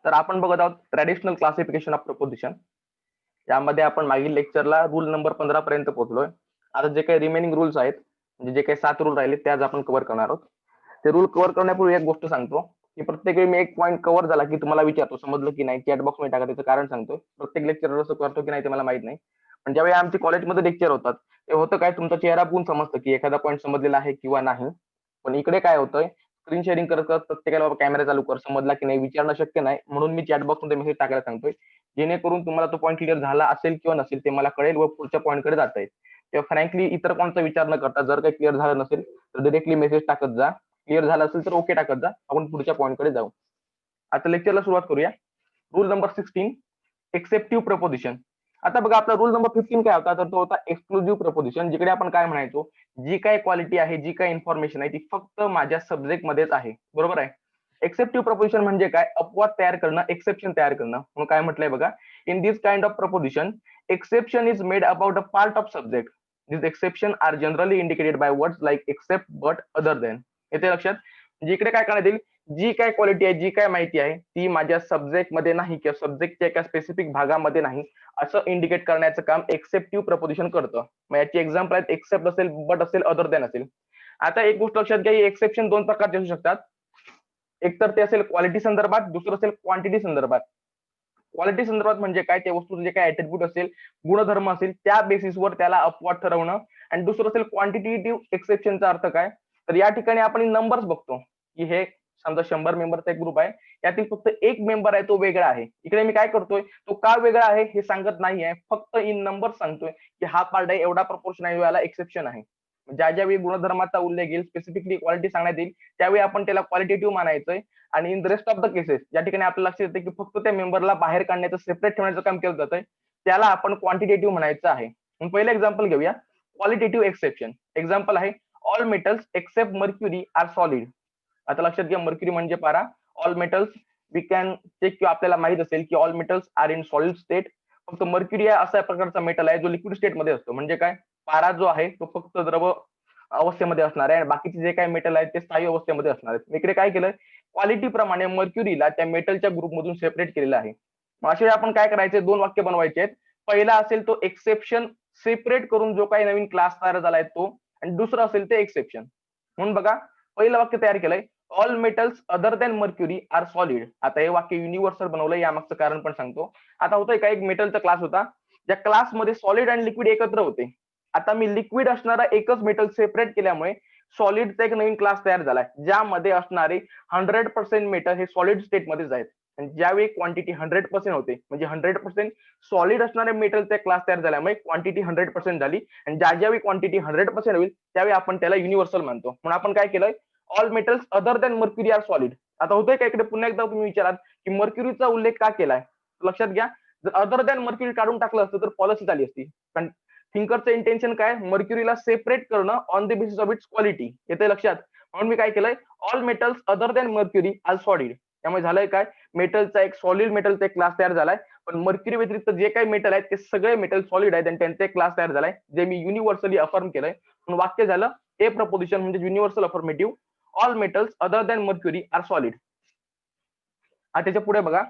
तर आपण बघत आहोत ट्रॅडिशनल क्लासिफिकेशन ऑफ प्रपोजिशन. यामध्ये आपण मागील लेक्चरला रूल नंबर 15 पर्यंत पोहोचलोय. आता जे काही रिमेनिंग रूल्स आहेत, म्हणजे जे काही 7 रूल राहिले ते आज आपण कव्हर करणार आहोत. ते रूल कव्हर करण्यापूर्वी एक गोष्ट सांगतो की प्रत्येक वेळी मी एक पॉईंट कव्हर झाला की तुम्हाला विचारतो समजलं की नाही, चॅट बॉक्स मध्ये टाका, त्याचं कारण सांगतो. प्रत्येक लेक्चर असं करतो की नाही ते मला माहित नाही, पण ज्यावेळी आमची कॉलेजमध्ये लेक्चर होतात ते होतं काय, तुमचा चेहरा बघून समजतं की एखादा पॉईंट समजलेला आहे किंवा नाही. पण इकडे काय होतंय, स्क्रीन शेअरिंग करत करत प्रत्येकाला कॅमेरा चालू कर, समजला की नाही विचारणं शक्य नाही, म्हणून मी चॅट बॉक्स मध्ये मेसेज टाकायला सांगतोय, जेणेकरून तुम्हाला तो पॉईंट क्लिअर झाला असेल किंवा नसेल ते मला कळेल व पुढच्या पॉईंटकडे जाता येईल. तेव्हा फ्रँकली इतर कोणता विचार न करता जर काही क्लिअर झालं नसेल तर डायरेक्टली मेसेज टाकत जा. क्लिअर झालं असेल तर ओके टाकत जा, आपण पुढच्या पॉईंटकडे जाऊ. आता लेक्चरला सुरुवात करूया. Rule number 16, exceptive proposition. आता बघा, आपला रूल नंबर 15 काय होता, तर तो होता एक्सक्लुझिव्ह प्रपोजिशन, जिकडे आपण काय म्हणायचो, जी काय क्वालिटी आहे, जी काय इन्फॉर्मेशन आहे ती फक्त माझ्या सब्जेक्ट मध्येच आहे. बरोबर आहे. एक्सेप्टिव्ह प्रपोजिशन म्हणजे काय, अपवाद तयार करणं, एक्सेप्शन तयार करणं. म्हणून काय म्हटलंय बघा, in this kind of proposition exception is made about a part of subject. This exception are generally indicated by words like except, but, other than. येते लक्षात. म्हणजे इकडे काय करण्यात येईल, जी काय क्वालिटी आहे, जी काय माहिती आहे ती माझ्या सब्जेक्ट मध्ये नाही किंवा सब्जेक्टच्या एका स्पेसिफिक भागामध्ये नाही, असं इंडिकेट करण्याचं काम एक्सेप्टिव्ह प्रपोजिशन करतं. मग याची एक्झाम्पल आहेत, एक्सेप्ट असेल, बट असेल, अदर देन असेल. आता एक गोष्ट लक्षात घ्या, एक्सेप्शन दोन प्रकारचे असू शकतात. एक तर ते असेल क्वालिटी संदर्भात, दुसरं असेल क्वांटिटी संदर्भात. क्वालिटी संदर्भात म्हणजे काय, त्या वस्तूचे जे काही ऍट्रिब्यूट असेल, गुणधर्म असेल, त्या बेसिसवर त्याला अपवाद ठरवणं. आणि दुसरं असेल क्वांटिटेटिव्ह एक्सेप्शनचा अर्थ काय, तर या ठिकाणी आपण नंबर्स बघतो की हे समजा 100 मेंबरचा एक ग्रुप आहे, यातील फक्त एक मेंबर आहे तो वेगळा आहे. इकडे मी काय करतोय, तो का वेगळा आहे हे सांगत नाहीये, फक्त इन नंबर सांगतोय की हा पार्ट आहे, एवढा प्रपोर्शन आहे, याला एक्सेप्शन आहे. ज्या ज्यावेळी गुणधर्माचा उल्लेख येईल, स्पेसिफिकली क्वालिटी सांगण्यात येईल, त्यावेळी आपण त्याला क्वालिटेटिव्ह मानायचंय. आणि in the rest of the cases या ठिकाणी आपल्याला लक्षात येते की फक्त त्या मेंबरला बाहेर काढण्याचं, सेपरेट ठेवण्याचं काम केलं जातंय, त्याला आपण क्वांटिटेटिव्ह म्हणायचं आहे. पहिलं एक्झाम्पल घेऊया, क्वालिटेटिव्ह एक्सेप्शन. एक्झाम्पल आहे, all metals except mercury are solid. आता लक्षात घ्या, मर्क्युरी म्हणजे पारा. All metals we can check, किंवा आपल्याला माहित असेल की all metals are in solid state. फक्त मर्क्युरी असा प्रकारचा मेटल आहे जो लिक्विड स्टेटमध्ये असतो. म्हणजे काय, पारा जो आहे तो फक्त द्रव अवस्थेमध्ये असणार आहे आणि बाकीचे जे काही मेटल आहेत ते स्थायी अवस्थेमध्ये असणार आहेत. इकडे काय केलंय, क्वालिटी प्रमाणे मर्क्युरीला त्या मेटलच्या ग्रुपमधून सेपरेट केलेलं आहे. मग असे आपण काय करायचे, दोन वाक्य बनवायचे आहेत. पहिला असेल तो एक्सेप्शन सेपरेट करून जो काही नवीन क्लास तयार झालाय तो, आणि दुसरं असेल ते एक्सेप्शन. म्हणून बघा, पहिलं वाक्य तयार केलंय, all metals other than mercury are solid. आता हे वाक्य युनिव्हर्सल बनवलंय, यामागचं कारण पण सांगतो. आता होतंय का, एक मेटलचा क्लास होता, ज्या क्लासमध्ये सॉलिड आणि लिक्विड एकत्र होते. आता मी लिक्विड असणारा एकच मेटल सेपरेट केल्यामुळे सॉलिडचा एक नवीन क्लास तयार झालाय, ज्यामध्ये असणारे 100% मेटल हे सॉलिड स्टेटमध्येच आहेत. आणि ज्यावेळी क्वांटिटी 100% होते, म्हणजे 100% सॉलिड असणारे मेटलचा क्लास तयार झाल्यामुळे क्वांटिटी 100% झाली. आणि ज्यावेळी क्वांटिटी 100% होईल त्यावेळी आपण त्याला युनिव्हर्सल मानतो. म्हणून आपण काय केलंय, all metals other than mercury are solid. आता होतंय का, इकडे पुन्हा एकदा तुम्ही विचाराल की मर्क्युरीचा उल्लेख का केलाय. लक्षात घ्या, जर अदर दॅन मर्क्युरी काढून टाकलं असतं तर पॉलिसी झाली असती. कारण थिंकरचं इंटेन्शन काय, मर्क्युरीला सेपरेट करणं on the basis of its quality. येते लक्षात. म्हणून मी काय केलंय, all metals other than mercury are solid. त्यामुळे झालंय काय, मेटलचा एक सॉलिड मेटलचा एक क्लास तयार झालाय. पण मर्क्युरी व्यतिरिक्त जे काही मेटल आहेत ते सगळे मेटल सॉलिड आहेत आणि त्यांचा एक क्लास तयार झालाय, जे मी युनिव्हर्सली अफर्म केलंय. म्हणून वाक्य झालं, ए प्रपोजिशन म्हणजे universal affirmative, all metals other than mercury are solid. आता त्याच्या पुढे बघा,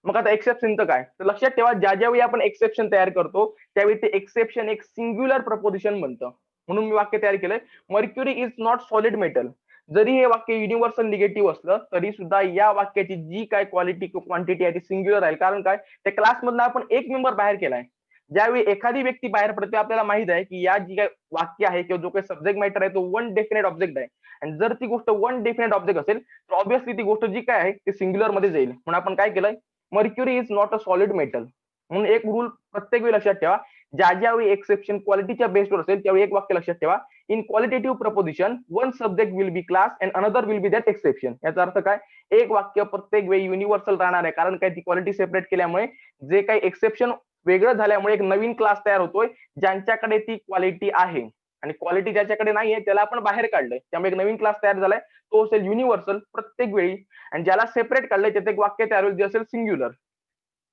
मग आता एक्सेप्शनचं काय, तर लक्षात ठेवा, ज्यावेळी आपण एक्सेप्शन तयार करतो त्यावेळी ते एक्सेप्शन एक सिंग्युलर प्रपोजिशन बनतं. म्हणून मी वाक्य तयार केलंय, mercury is not solid metal. जरी हे वाक्य युनिव्हर्सल निगेटिव्ह असलं तरी सुद्धा या वाक्याची जी काय क्वालिटी क्वांटिटी आहे ती सिंग्युलर आहे. कारण काय, त्या क्लासमधनं आपण एक मेंबर बाहेर केलाय. ज्यावेळी एखादी व्यक्ती बाहेर पडते, आपल्याला माहित आहे की या जी काही वाक्य आहे किंवा जो काही सब्जेक्ट मॅटर आहे तो वन डेफिनेट ऑब्जेक्ट आहे. आणि जर ती गोष्ट वन डेफिनेट ऑब्जेक्ट असेल तर ऑब्व्हियसली ती गोष्ट जी काय आहे ती सिंग्युलर मध्ये जाईल. म्हणून आपण काय केलंय, mercury is not a solid metal. म्हणून एक रूल प्रत्येक वेळी लक्षात ठेवा, ज्यावेळी एक्सेप्शन क्वालिटीच्या बेसवर असेल त्यावेळी एक वाक्य लक्षात ठेवा, in qualitative preposition one subject will be class and another will be that exception. याचा अर्थ काय, एक वाक्य प्रत्येक वेळी युनिव्हर्सल राहणार आहे. कारण काय, ती क्वालिटी सेपरेट केल्यामुळे जे काही एक्सेप्शन वेगळं झाल्यामुळे एक नवीन क्लास तयार होतोय, ज्यांच्याकडे ती क्वालिटी आहे. आणि क्वालिटी ज्याच्याकडे नाहीये त्याला आपण बाहेर काढलंय, त्यामुळे एक नवीन क्लास तयार झालाय, तो असेल युनिव्हर्सल प्रत्येक वेळी. आणि ज्याला सेपरेट काढलंय त्याचं एक वाक्य तयार होईल जे असेल सिंग्युलर.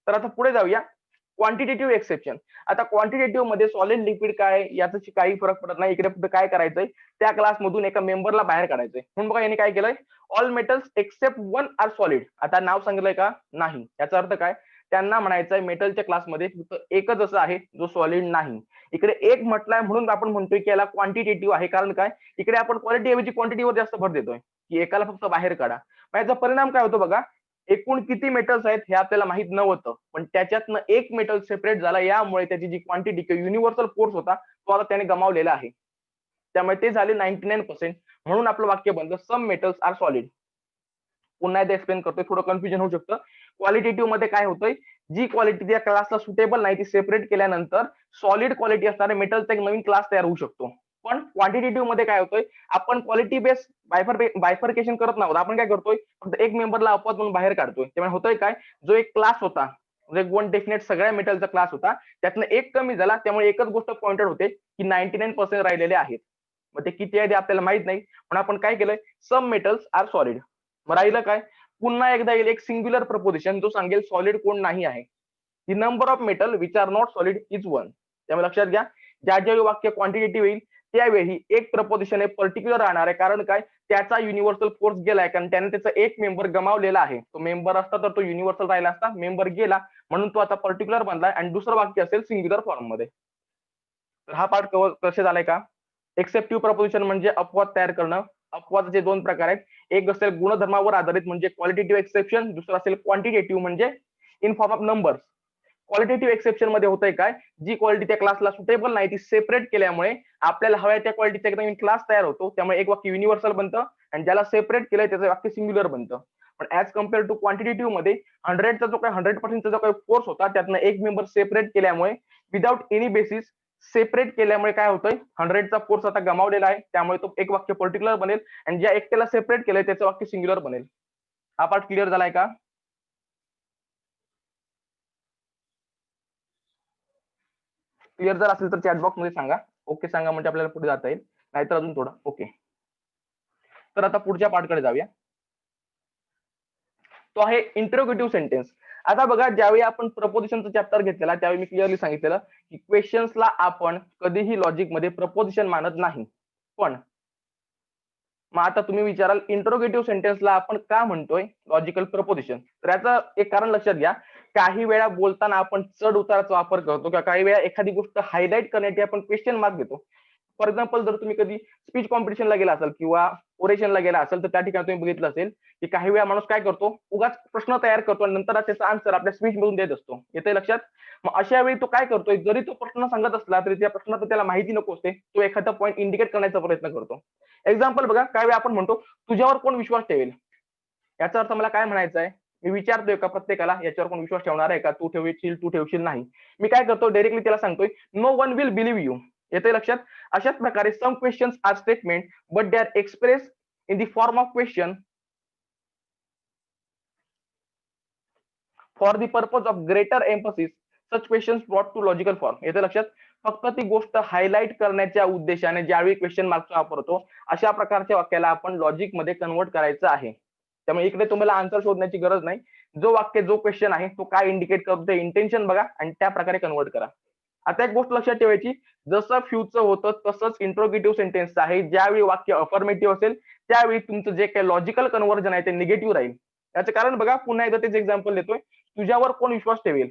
तर आता पुढे जाऊया, क्वांटिटेटिव्ह एक्सेप्शन. आता क्वांटिटेटिव्ह मध्ये सॉलिड लिक्विड काय याचा काही फरक पडत नाही. इकडे फक्त काय करायचंय, त्या क्लासमधून एका मेंबरला बाहेर काढायचंय. म्हणून बघा यांनी काय केलंय, all metals except one are solid. आता नाव सांगितलंय का, नाही. याचा अर्थ काय, त्यांना म्हणायचंय मेटलच्या क्लासमध्ये फक्त एकच असं आहे जो सॉलिड नाही. इकडे एक म्हटलंय म्हणून आपण म्हणतोय की याला क्वांटिटेटिव्ह आहे. कारण काय, इकडे आपण क्वालिटी ऐवजी क्वांटिटीवर जास्त भर देतोय की एकाला फक्त बाहेर काढा. याचा परिणाम काय होतो बघा, एकूण किती मेटल्स आहेत हे आपल्याला माहित नव्हतं, पण त्याच्यातनं एक मेटल सेपरेट झाला, यामुळे त्याची जी क्वांटिटी किंवा युनिव्हर्सल फोर्स होता तो आता त्याने गमावलेला आहे. त्यामुळे ते झाले 99%. म्हणून आपलं वाक्य बनलं सम मेटल्स आर सॉलिड. पुन्हा एकदा एक्सप्लेन करतोय, थोडं कन्फ्युजन होऊ शकतं. क्वालिटेटिव्ह मध्ये काय होतंय, जी क्वालिटी त्या क्लासला सुटेबल नाही ती सेपरेट केल्यानंतर सॉलिड क्वालिटी असणारे मेटलचा एक नवीन क्लास तयार होऊ शकतो. पण क्वांटिटेटिव्ह मध्ये काय होतंय, आपण क्वालिटी बेस बायफर्केशन करत नाही. आपण काय करतोय, फक्त एक मेंबरला अपवाद म्हणून बाहेर काढतोय. त्यामुळे होतंय काय, जो एक क्लास होता, म्हणजे वन डेफिनेट सगळ्या मेटलचा क्लास होता, त्यातनं एक कमी झाला. त्यामुळे एकच गोष्ट पॉइंटेड होते की 99% राहिलेले आहेत. मग ते किती आहे ते आपल्याला माहित नाही, पण आपण काय केलंय, सम मेटल्स आर सॉलिड. मग राहिलं काय, पुन्हा एकदा येईल एक सिंग्युलर प्रपोजिशन जो सांगेल सॉलिड कोण नाही आहे. The number of metal which are not solid is 1. त्यामुळे लक्षात घ्या, ज्या ज्यावेळी वाक्य क्वांटिटेटिव्ह येईल त्यावेळी एक प्रपोजिशन हे पर्टिक्युलर राहणार आहे. कारण काय, त्याचा युनिव्हर्सल फोर्स गेलाय, कारण त्याने त्याचा एक मेंबर गमावलेला आहे. तो मेंबर असता तर तो युनिव्हर्सल राहिला असता, मेंबर गेला म्हणून तो आता पर्टिक्युलर बनलाय. आणि दुसरं वाक्य असेल सिंग्युलर फॉर्म मध्ये. तर हा पार्ट कव्हर कसे झालाय का. एक्सेप्टिव्ह प्रपोजिशन म्हणजे अपवाद तयार करणं. अपवादाचे दोन प्रकार आहेत, एक असेल गुणधर्मावर आधारित म्हणजे क्वालिटेटिव्ह एक्सेप्शन, दुसरं असेल क्वांटिटेटिव्ह म्हणजे in form of numbers. Qualitative exception मध्ये होतंय काय, जी क्वालिटी त्या क्लासला सुटेबल नाही ती सेपरेट केल्यामुळे आपल्याला हव्या त्या क्वालिटीचा एक नवीन क्लास तयार होतो. त्यामुळे एक वाक्य युनिव्हर्सल बनतं आणि ज्याला सेपरेट केलंय त्याचं वाक्य सिंग्युलर बनतं. पण ऍज कम्पेअर टू क्वांटिटेटिव्ह मध्ये 100चा जो काही 100% जो काही फोर्स होता त्यातनं एक मेंबर सेपरेट केल्यामुळे विदाउट एनी बेसिस सेपरेट केल्यामुळे काय होतंय, 100चा फोर्स आता गमावलेला आहे. त्यामुळे तो एक वाक्य पर्टिक्युलर बनेल आणि ज्या एकट्याला सेपरेट केलंय त्याचं वाक्य सिंग्युलर बनेल. हा पार्ट क्लिअर झालाय का. क्लिअर जर असेल तर चॅट बॉक्स मध्ये सांगा. ओके सांगा म्हणजे आपल्याला पुढे जाता येईल, नाहीतर अजून थोडं ओके. तर आता पुढच्या पार्टकडे जाऊया. तो आहे इंटरोगेटिव्ह सेंटेन्स. आता बघा, ज्यावेळी आपण प्रपोजिशनचं चॅप्टर घेतलेला त्यावेळी मी क्लिअरली सांगितलेलं की क्वेश्चन्सला आपण कधीही लॉजिक मध्ये प्रपोजिशन मानत नाही. पण मग आता तुम्ही विचाराल इंटरोगेटिव्ह सेंटेन्सला आपण का म्हणतोय लॉजिकल प्रपोजिशन. तर याचं एक कारण लक्षात घ्या, काही वेळा बोलताना आपण चढ उताराचा वापर करतो किंवा काही वेळा एखादी गोष्ट हायलाईट करण्यासाठी आपण क्वेश्चन मार्क घेतो. फॉर एक्झाम्पल, जर तुम्ही कधी स्पीच कॉम्पिटिशनला गेला असाल किंवा ओरेशनला गेला असेल तर त्या ठिकाणी तुम्ही बघितलं असेल की काही वेळा माणूस काय करतो, उगाच प्रश्न तयार करतो आणि नंतर त्याचा आन्सर आपल्या स्पीच मधून देत असतो. येते लक्षात. मग अशा वेळी तो काय करतोय, जरी तो प्रश्न सांगत असला तरी त्या प्रश्नाचं त्याला माहिती नको असते, तो एखादा पॉईंट इंडिकेट करण्याचा प्रयत्न करतो. एक्झाम्पल बघा, काय वेळा आपण म्हणतो तुझ्यावर कोण विश्वास ठेवेल. याचा अर्थ मला काय म्हणायचं आहे, मी विचारतोय का प्रत्येकाला याच्यावर कोण विश्वास ठेवणार आहे का, तू ठेवशील नाही. मी काय करतो, डायरेक्टली त्याला सांगतोय no one will believe you. येते लक्षात. अशाच प्रकारे some questions are statement but they are express in the form of question for the purpose of greater emphasis. Such questions brought to logical form. येते लक्षात. फक्त ती गोष्ट हायलाइट करण्याच्या उद्देशाने ज्यावेळी क्वेश्चन मार्कचा वापरतो अशा प्रकारच्या वाक्याला आपण लॉजिक मध्ये कन्वर्ट करायचं आहे. त्यामुळे इकडे तुम्हाला आन्सर शोधण्याची गरज नाही. जो वाक्य जो क्वेश्चन आहे तो काय इंडिकेट करतो ते इंटेन्शन बघा आणि त्या प्रकारे कन्वर्ट करा. आता एक गोष्ट लक्षात ठेवायची, जसं फ्यूचं होतं तसंच इंट्रोगेटिव्ह सेंटेन्स आहे. ज्यावेळी वाक्य अफर्मेटिव्ह असेल त्यावेळी तुमचं जे काही लॉजिकल कन्व्हर्जन आहे ते निगेटिव्ह राहील. याचं कारण बघा, पुन्हा एकदा तेच एक्झाम्पल देतोय, तुझ्यावर कोण विश्वास ठेवेल.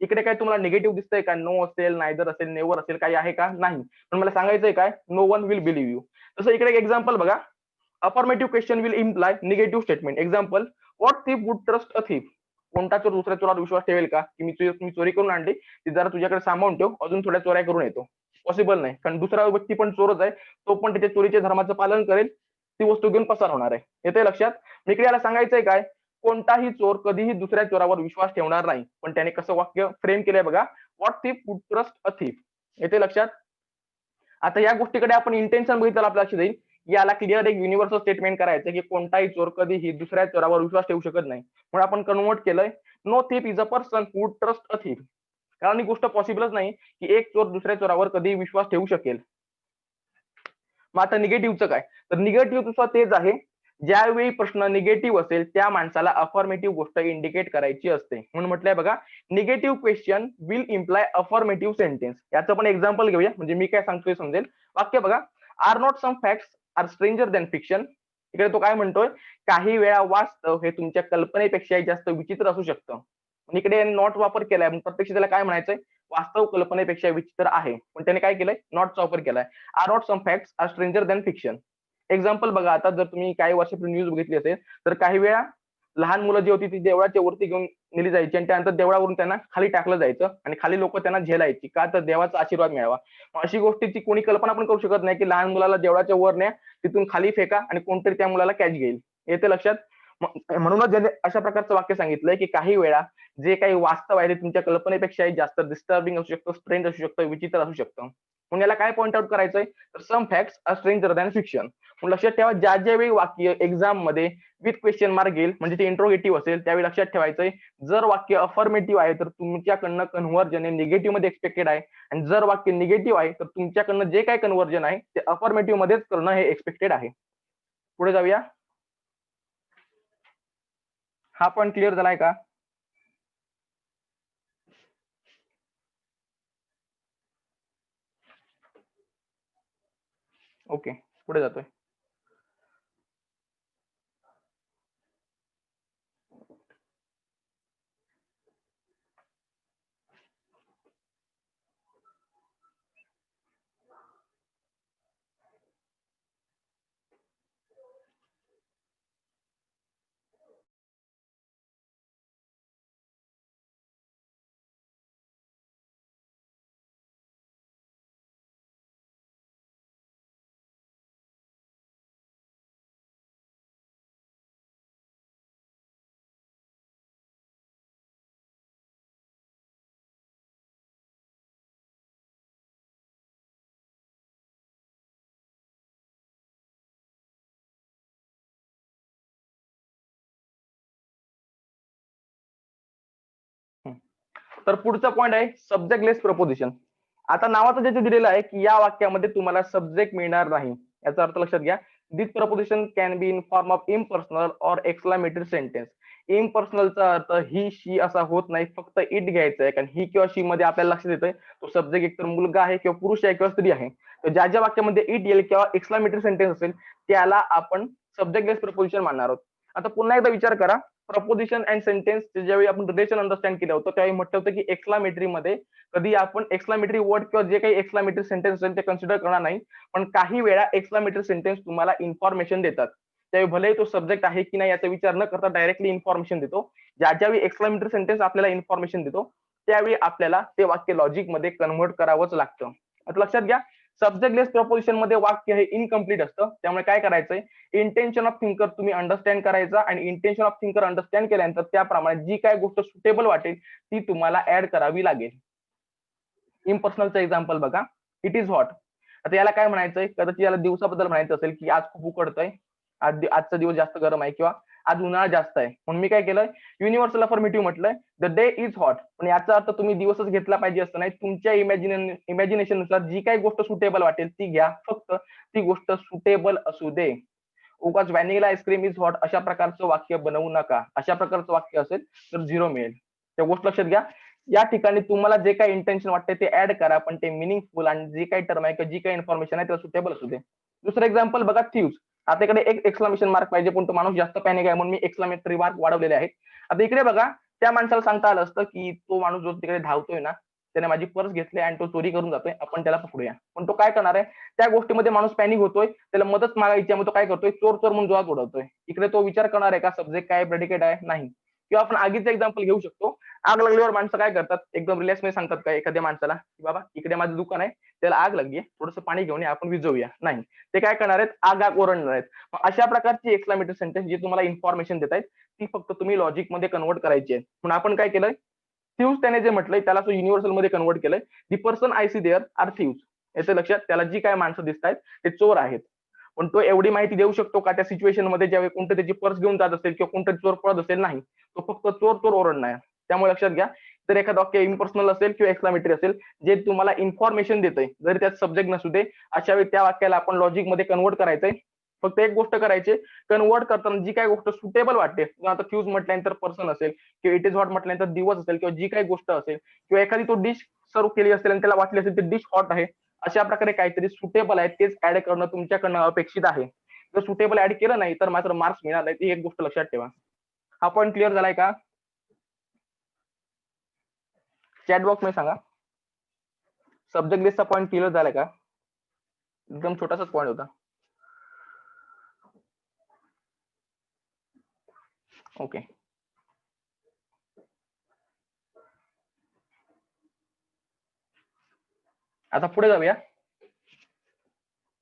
इकडे काय तुम्हाला निगेटिव्ह दिसतंय का, नो असेल, नायदर असेल, नेव्हर असेल, काही आहे का, नाही. पण मला सांगायचंय काय, no one will believe you. तसं इकडे एक एक्झाम्पल बघा, affirmative question will imply negative statement. Example, what thief would trust a thief. कोणता चोर दुसऱ्या चोरावर विश्वास ठेवेल का, की मी चोरी करून आणली, ती जरा तुझ्याकडे सामावून ठेव, अजून थोड्या चोऱ्या करून येतो. पॉसिबल नाही, कारण दुसरा व्यक्ती पण चोरच आहे, तो पण त्याच्या चोरीच्या धर्माचं पालन करेल, ती वस्तू घेऊन पसार होणार आहे. येते लक्षात. इकडे याला सांगायचंय काय, कोणताही चोर कधीही दुसऱ्या चोरावर विश्वास ठेवणार नाही. पण त्याने कसं वाक्य फ्रेम केलंय बघा, what thief would trust a thief. येते लक्षात. आता या गोष्टीकडे आपण इंटेन्शन बघितलं आपल्या लक्षात येईल, याला क्लिअर एक युनिव्हर्सल स्टेटमेंट करायचं की कोणताही चोर कधीही दुसऱ्या चोरावर विश्वास ठेवू शकत नाही. म्हणून आपण कन्वर्ट केलंय, no thief is a person would trust a thief. कारण ही गोष्ट पॉसिबलच नाही की एक चोर दुसऱ्या चोरावर कधी विश्वास ठेवू शकेल. मग आता निगेटिव्हचं काय, तर निगेटिव्ह तेच आहे ज्यावेळी प्रश्न निगेटिव्ह असेल त्या माणसाला अफर्मेटिव्ह गोष्ट इंडिकेट करायची असते. म्हणून म्हटलंय बघा, negative question will imply affirmative sentence. याचं पण एक्झाम्पल घेऊया, म्हणजे मी काय सांगतोय समजेल. वाक्य बघा, are not some facts are stranger than fiction. इकडे तो काय म्हणतोय, काही वेळा वास्तव हे तुमच्या कल्पनेपेक्षाही जास्त विचित्र असू शकतं. इकडे नॉट वापर केलाय, प्रत्यक्ष त्याला काय म्हणायचंय, वास्तव कल्पनेपेक्षा विचित्र आहे, पण त्याने काय केलंय, नॉटचा वापर केलाय. Are not some facts are stranger than fiction. Example बघा, आता जर तुम्ही काही वर्षापूर्वी न्यूज बघितली असेल तर काही वेळा लहान मुलं जी होती ती देवळाच्या वरती घेऊन नेली जायची आणि त्यानंतर देवळावरून त्यांना खाली टाकलं जायचं आणि खाली लोक त्यांना झेलायची, का तर देवाचा आशीर्वाद मिळावा. अशी गोष्टीची कोणी कल्पना पण करू शकत नाही की लहान मुलाला देवळाच्या वर न्या, तिथून खाली फेका आणि कोणतरी त्या मुलाला कॅच घेईल. येते लक्षात. म्हणूनच ज्याने अशा प्रकारचं वाक्य सांगितलंय की काही वेळा जे काही वास्तव आहे ते तुमच्या कल्पनेपेक्षाही जास्त डिस्टर्बिंग असू शकतं, स्ट्रेंज असू शकतं, विचित्र असू शकतं. म्हणून याला काय पॉइंट आउट करायचंय, तर some facts are stranger than fiction. लक्षात ठेवा, ज्या ज्यावेळी वाक्य एक्झाम मध्ये विथ क्वेश्चन मार्क येईल, म्हणजे ते इंट्रोगेटिव्ह असेल, त्यावेळी लक्षात ठेवायचंय, जर वाक्य अफर्मेटिव्ह आहे तर तुमच्याकडनं कन्व्हर्जन हे निगेटिव्ह मध्ये एक्सपेक्टेड आहे, आणि जर वाक्य निगेटिव्ह आहे तर तुमच्याकडनं जे काही कन्व्हर्जन आहे ते अफर्मेटिव्ह मध्येच करणं हे एक्सपेक्टेड आहे. पुढे जाऊया. हा पॉईंट क्लिअर झालाय का? ओके, पुढे जातोय. तर पुढचा पॉईंट आहे सब्जेक्ट लेस प्रपोजिशन. आता नावाचं ज्याचे दिलेलं आहे की या वाक्यामध्ये तुम्हाला सब्जेक्ट मिळणार नाही, याचा अर्थ लक्षात घ्या. This proposition can be in form of impersonal or exclamatory sentence. इम्पर्सनलचा अर्थ ही शी असा होत नाही, फक्त इट घ्यायचं आहे, कारण ही किंवा शी मध्ये आपल्याला लक्षात येतंय तो सब्जेक्ट एकतर मुलगा आहे किंवा पुरुष आहे किंवा स्त्री आहे. तर ज्या ज्या वाक्यामध्ये इट येईल किंवा एक्सक्लामेटरी सेंटेन्स असेल त्याला आपण सब्जेक्ट लेस प्रपोजिशन मानणार आहोत. आता पुन्हा एकदा विचार करा, प्रपोजिशन अँड सेंटेन्स ज्यावेळी आपण रिलेशन अंडरस्टँड केलं होतं त्यावेळी म्हटलं होतं की एक्सक्लामेटरी मध्ये कधी आपण एक्सक्लामेटरी वर्ड किंवा जे काही एक्सक्लामेटरी सेंटेन्स असेल ते कन्सिडर करणार नाही, पण काही वेळा एक्सक्लामेटरी सेंटेन्स तुम्हाला इन्फॉर्मेशन देतात. त्यावेळी भलेही तो सब्जेक्ट आहे की नाही याचा विचार न करता डायरेक्टली इन्फॉर्मेशन देतो. ज्या ज्यावेळी एक्सक्लामेटरी सेंटेन्स आपल्याला इन्फॉर्मेशन देतो त्यावेळी आपल्याला ते वाक्य लॉजिक मध्ये कन्व्हर्ट करावंच लागतं. आता लक्षात घ्या, सब्जेक्ट लेस प्रपोजिशन मध्ये वाक्य हे इनकम्प्लीट असतं. त्यामुळे काय करायचंय, इंटेन्शन ऑफ थिंकर तुम्ही अंडरस्टँड करायचा आणि इंटेन्शन ऑफ थिंकर अंडरस्टँड केल्यानंतर त्याप्रमाणे जी काय गोष्ट सुटेबल वाटेल ती तुम्हाला ऍड करावी लागेल. इम्पर्सनलचं एक्झाम्पल बघा, इट इज हॉट. आता याला काय म्हणायचंय, कदाचित याला दिवसाबद्दल म्हणायचं असेल की आज खूप उकडतंय, आजचा दिवस जास्त गरम आहे किंवा आज उन्हाळा जास्त आहे. म्हणून मी काय केलंय, युनिव्हर्सल अफर्मेटिव्ह म्हटलंय, द डे इज हॉट. पण याचा अर्थ तुम्ही दिवसच घेतला पाहिजे असं नाही, तुमच्या इमॅजिनेशन नुसार जी काही गोष्ट सुटेबल वाटेल ती घ्या, फक्त ती गोष्ट सुटेबल असू दे. उगाच व्हॅनिला आईस्क्रीम इज हॉट अशा प्रकारचं वाक्य बनवू नका. अशा प्रकारचं वाक्य असेल तर 0 मिळेल. त्या गोष्ट लक्षात घ्या. या ठिकाणी तुम्हाला जे काही इंटेन्शन वाटते ते ऍड करा, पण ते मिनिंगफुल आणि जी काही टर्म आहे किंवा जी काही इन्फॉर्मेशन आहे ते सुटेबल असू दे. दुसरं एक्झाम्पल बघा, थ्यूज. आता इकडे एक एक्सक्लामेशन मार्क पाहिजे, पण तो माणूस जास्त पॅनिक आहे म्हणून मी एक्सक्लामेटरी मार्क वाढवलेले आहेत. आता इकडे बघा, त्या माणसाला सांगता आलं असतं की तो माणूस जो तिकडे धावतोय ना, त्याने माझी पर्स घेतली आणि तो चोरी करून जातोय, आपण त्याला पकडूया. पण तो काय करणार आहे, त्या गोष्टीमध्ये माणूस पॅनिक होतोय, त्याला मदत मागायची आहे, मग तो काय करतोय, चोर चोर म्हणून जोरात ओढवतोय. इकडे तो विचार करणार आहे का सब्जेक्ट काय प्रेडिकेट आहे, नाही. किंवा आपण आगीचं एक्झाम्पल घेऊ शकतो. आग लागल्यावर माणसं काय करतात, एकदम रिलॅक्स मध्ये सांगतात का एखाद्या माणसाला की बाबा इकडे माझं दुकान आहे, त्याला आग लागली, थोडंसं पाणी घेऊन आपण विझवूया, नाही. ते काय करणार आहेत, आग आग ओरडणार आहेत. अशा प्रकारची एक्सक्लामेटरी सेंटेन्स जी तुम्हाला इन्फॉर्मेशन देत आहेत ती फक्त तुम्ही लॉजिक मध्ये कन्व्हर्ट करायची आहे. म्हणून आपण काय केलंय, थ्यूज त्याने जे म्हटलंय त्याला तो युनिव्हर्सल मध्ये कन्व्हर्ट केलंय. The person I see there are thieves. याचं लक्षात, त्याला जी काय माणसं दिसत आहेत ते चोर आहेत. पण तो एवढी माहिती देऊ शकतो का त्या सिच्युएशन मध्ये ज्यावेळी कोणतं त्याची पर्स घेऊन जात असेल किंवा कोणतरी चोर पळत असेल, नाही. तो फक्त चोर चोर ओरडणार. त्यामुळे लक्षात घ्या, तर एखादं वाक्य इम्पर्सनल असेल किंवा एक्सक्लामेटरी असेल जे तुम्हाला इन्फॉर्मेशन देतंय, जरी त्यात सब्जेक्ट नसू दे, अशा वेळी त्या वाक्याला आपण लॉजिक मध्ये कन्व्हर्ट करायचंय. फक्त एक गोष्ट करायची, कन्वर्ट करताना जी काही गोष्ट सुटेबल वाटते, आता फ्यूज म्हटल्यानंतर पर्सन असेल किंवा इट इज हॉट म्हटल्यानंतर दिवस असेल किंवा जी काही गोष्ट असेल किंवा एखादी तो डिश सर्व केली असेल आणि त्याला वाटली असेल ती डिश हॉट आहे, अशा प्रकारे काहीतरी सुटेबल आहे तेच ऍड करणं तुमच्याकडनं अपेक्षित आहे. जर सुटेबल ऍड केलं नाही तर मात्र मार्क्स मिळणार नाही, ती एक गोष्ट लक्षात ठेवा. हा पॉईंट क्लिअर झालाय का? चॅट बॉक्स मध्ये सांगा. सब्जेक्ट लिस्टचा पॉईंट क्लिअर झालाय का? एकदम छोटासाच पॉईंट होता. ओके. आता पुढे जाऊया.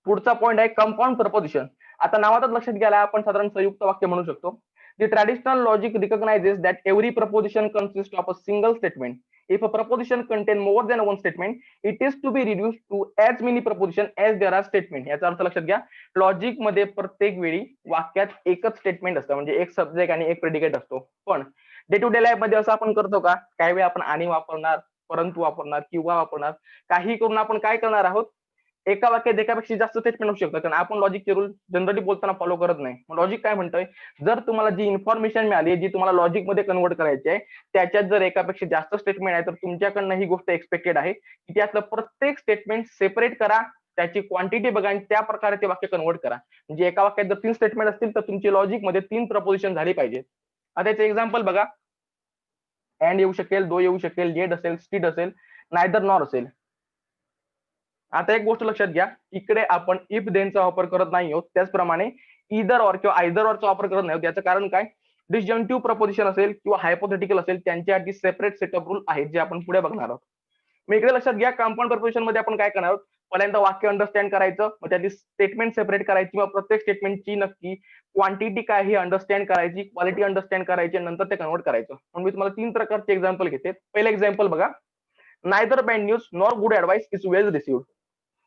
पुढचा पॉईंट आहे कंपाऊंड प्रपोजिशन. आता नावातच लक्षात घ्यायला आपण साधारण संयुक्त वाक्य म्हणू शकतो. The traditional logic recognizes that every proposition consists of a single statement. If a proposition contains more than one statement, it is to be reduced to as many propositions as there are statements. याचा अर्थ लक्षात घ्या, logic मध्ये प्रत्येक वेळी वाक्यात एकच statement असतं, म्हणजे एक सब्जेक्ट आणि एक प्रेडिकेट असतो. पण डे टू डे लाईफ मध्ये असं आपण करतो का? काही वेळा आपण आणि वापरणार, परंतु वापरणार, किंवा वापरणार, काही करून आपण काय करणार आहोत, एका वाक्यात एकापेक्षा जास्त स्टेटमेंट होऊ शकतात. कारण आपण लॉजिकचे रूल जनरली बोलताना फॉलो करत नाही. लॉजिक काय म्हणतोय, जर तुम्हाला जी इन्फॉर्मेशन मिळाली, जी तुम्हाला लॉजिक मध्ये कन्वर्ट करायची आहे, त्याच्यात जर एकापेक्षा जास्त स्टेटमेंट आहे तर तुमच्याकडनं ही गोष्ट एक्सपेक्टेड आहे की त्यातलं प्रत्येक स्टेटमेंट सेपरेट करा, त्याची क्वांटिटी बघा आणि त्या प्रकारे ते वाक्य कन्वर्ट करा. म्हणजे एका वाक्यात जर 3 स्टेटमेंट असतील तर तुमची लॉजिक मध्ये 3 प्रपोजिशन झाली पाहिजे. आता याचे एक्झाम्पल बघा. अँड येऊ शकेल, दो येऊ शकेल, येट असेल, स्टिड असेल, नायदर नॉर असेल. आता एक गोष्ट लक्षात घ्या, इकडे आपण इफ देनचा वापर करत नाही आहोत, त्याचप्रमाणे इदर ऑर किंवा आयदर ऑरचा वापर करत नाही आहोत. याचं कारण काय, डिसजंक्टिव्ह प्रपोजिशन असेल किंवा हायपोथेटिकल असेल त्यांच्यासाठी सेपरेट सेटअप रूल आहेत जे आपण पुढे बघणार आहोत. मग इकडे लक्षात घ्या, कंपाऊंड प्रपोजिशन मध्ये आपण काय करणार आहोत, पहिल्यांदा वाक्य अंडरस्टँड करायचं, मग त्याची स्टेटमेंट सेपरेट करायची, किंवा प्रत्येक स्टेटमेंटची नक्की क्वांटिटी काय ही अंडरस्टँड करायची, क्वालिटी अंडरस्टँड करायची, नंतर ते कन्वर्ट करायचं. म्हणून मी तुम्हाला 3 प्रकारचे एक्झाम्पल घेते. पहिलं एक्झाम्पल बघा, neither bad news nor good advice is well received.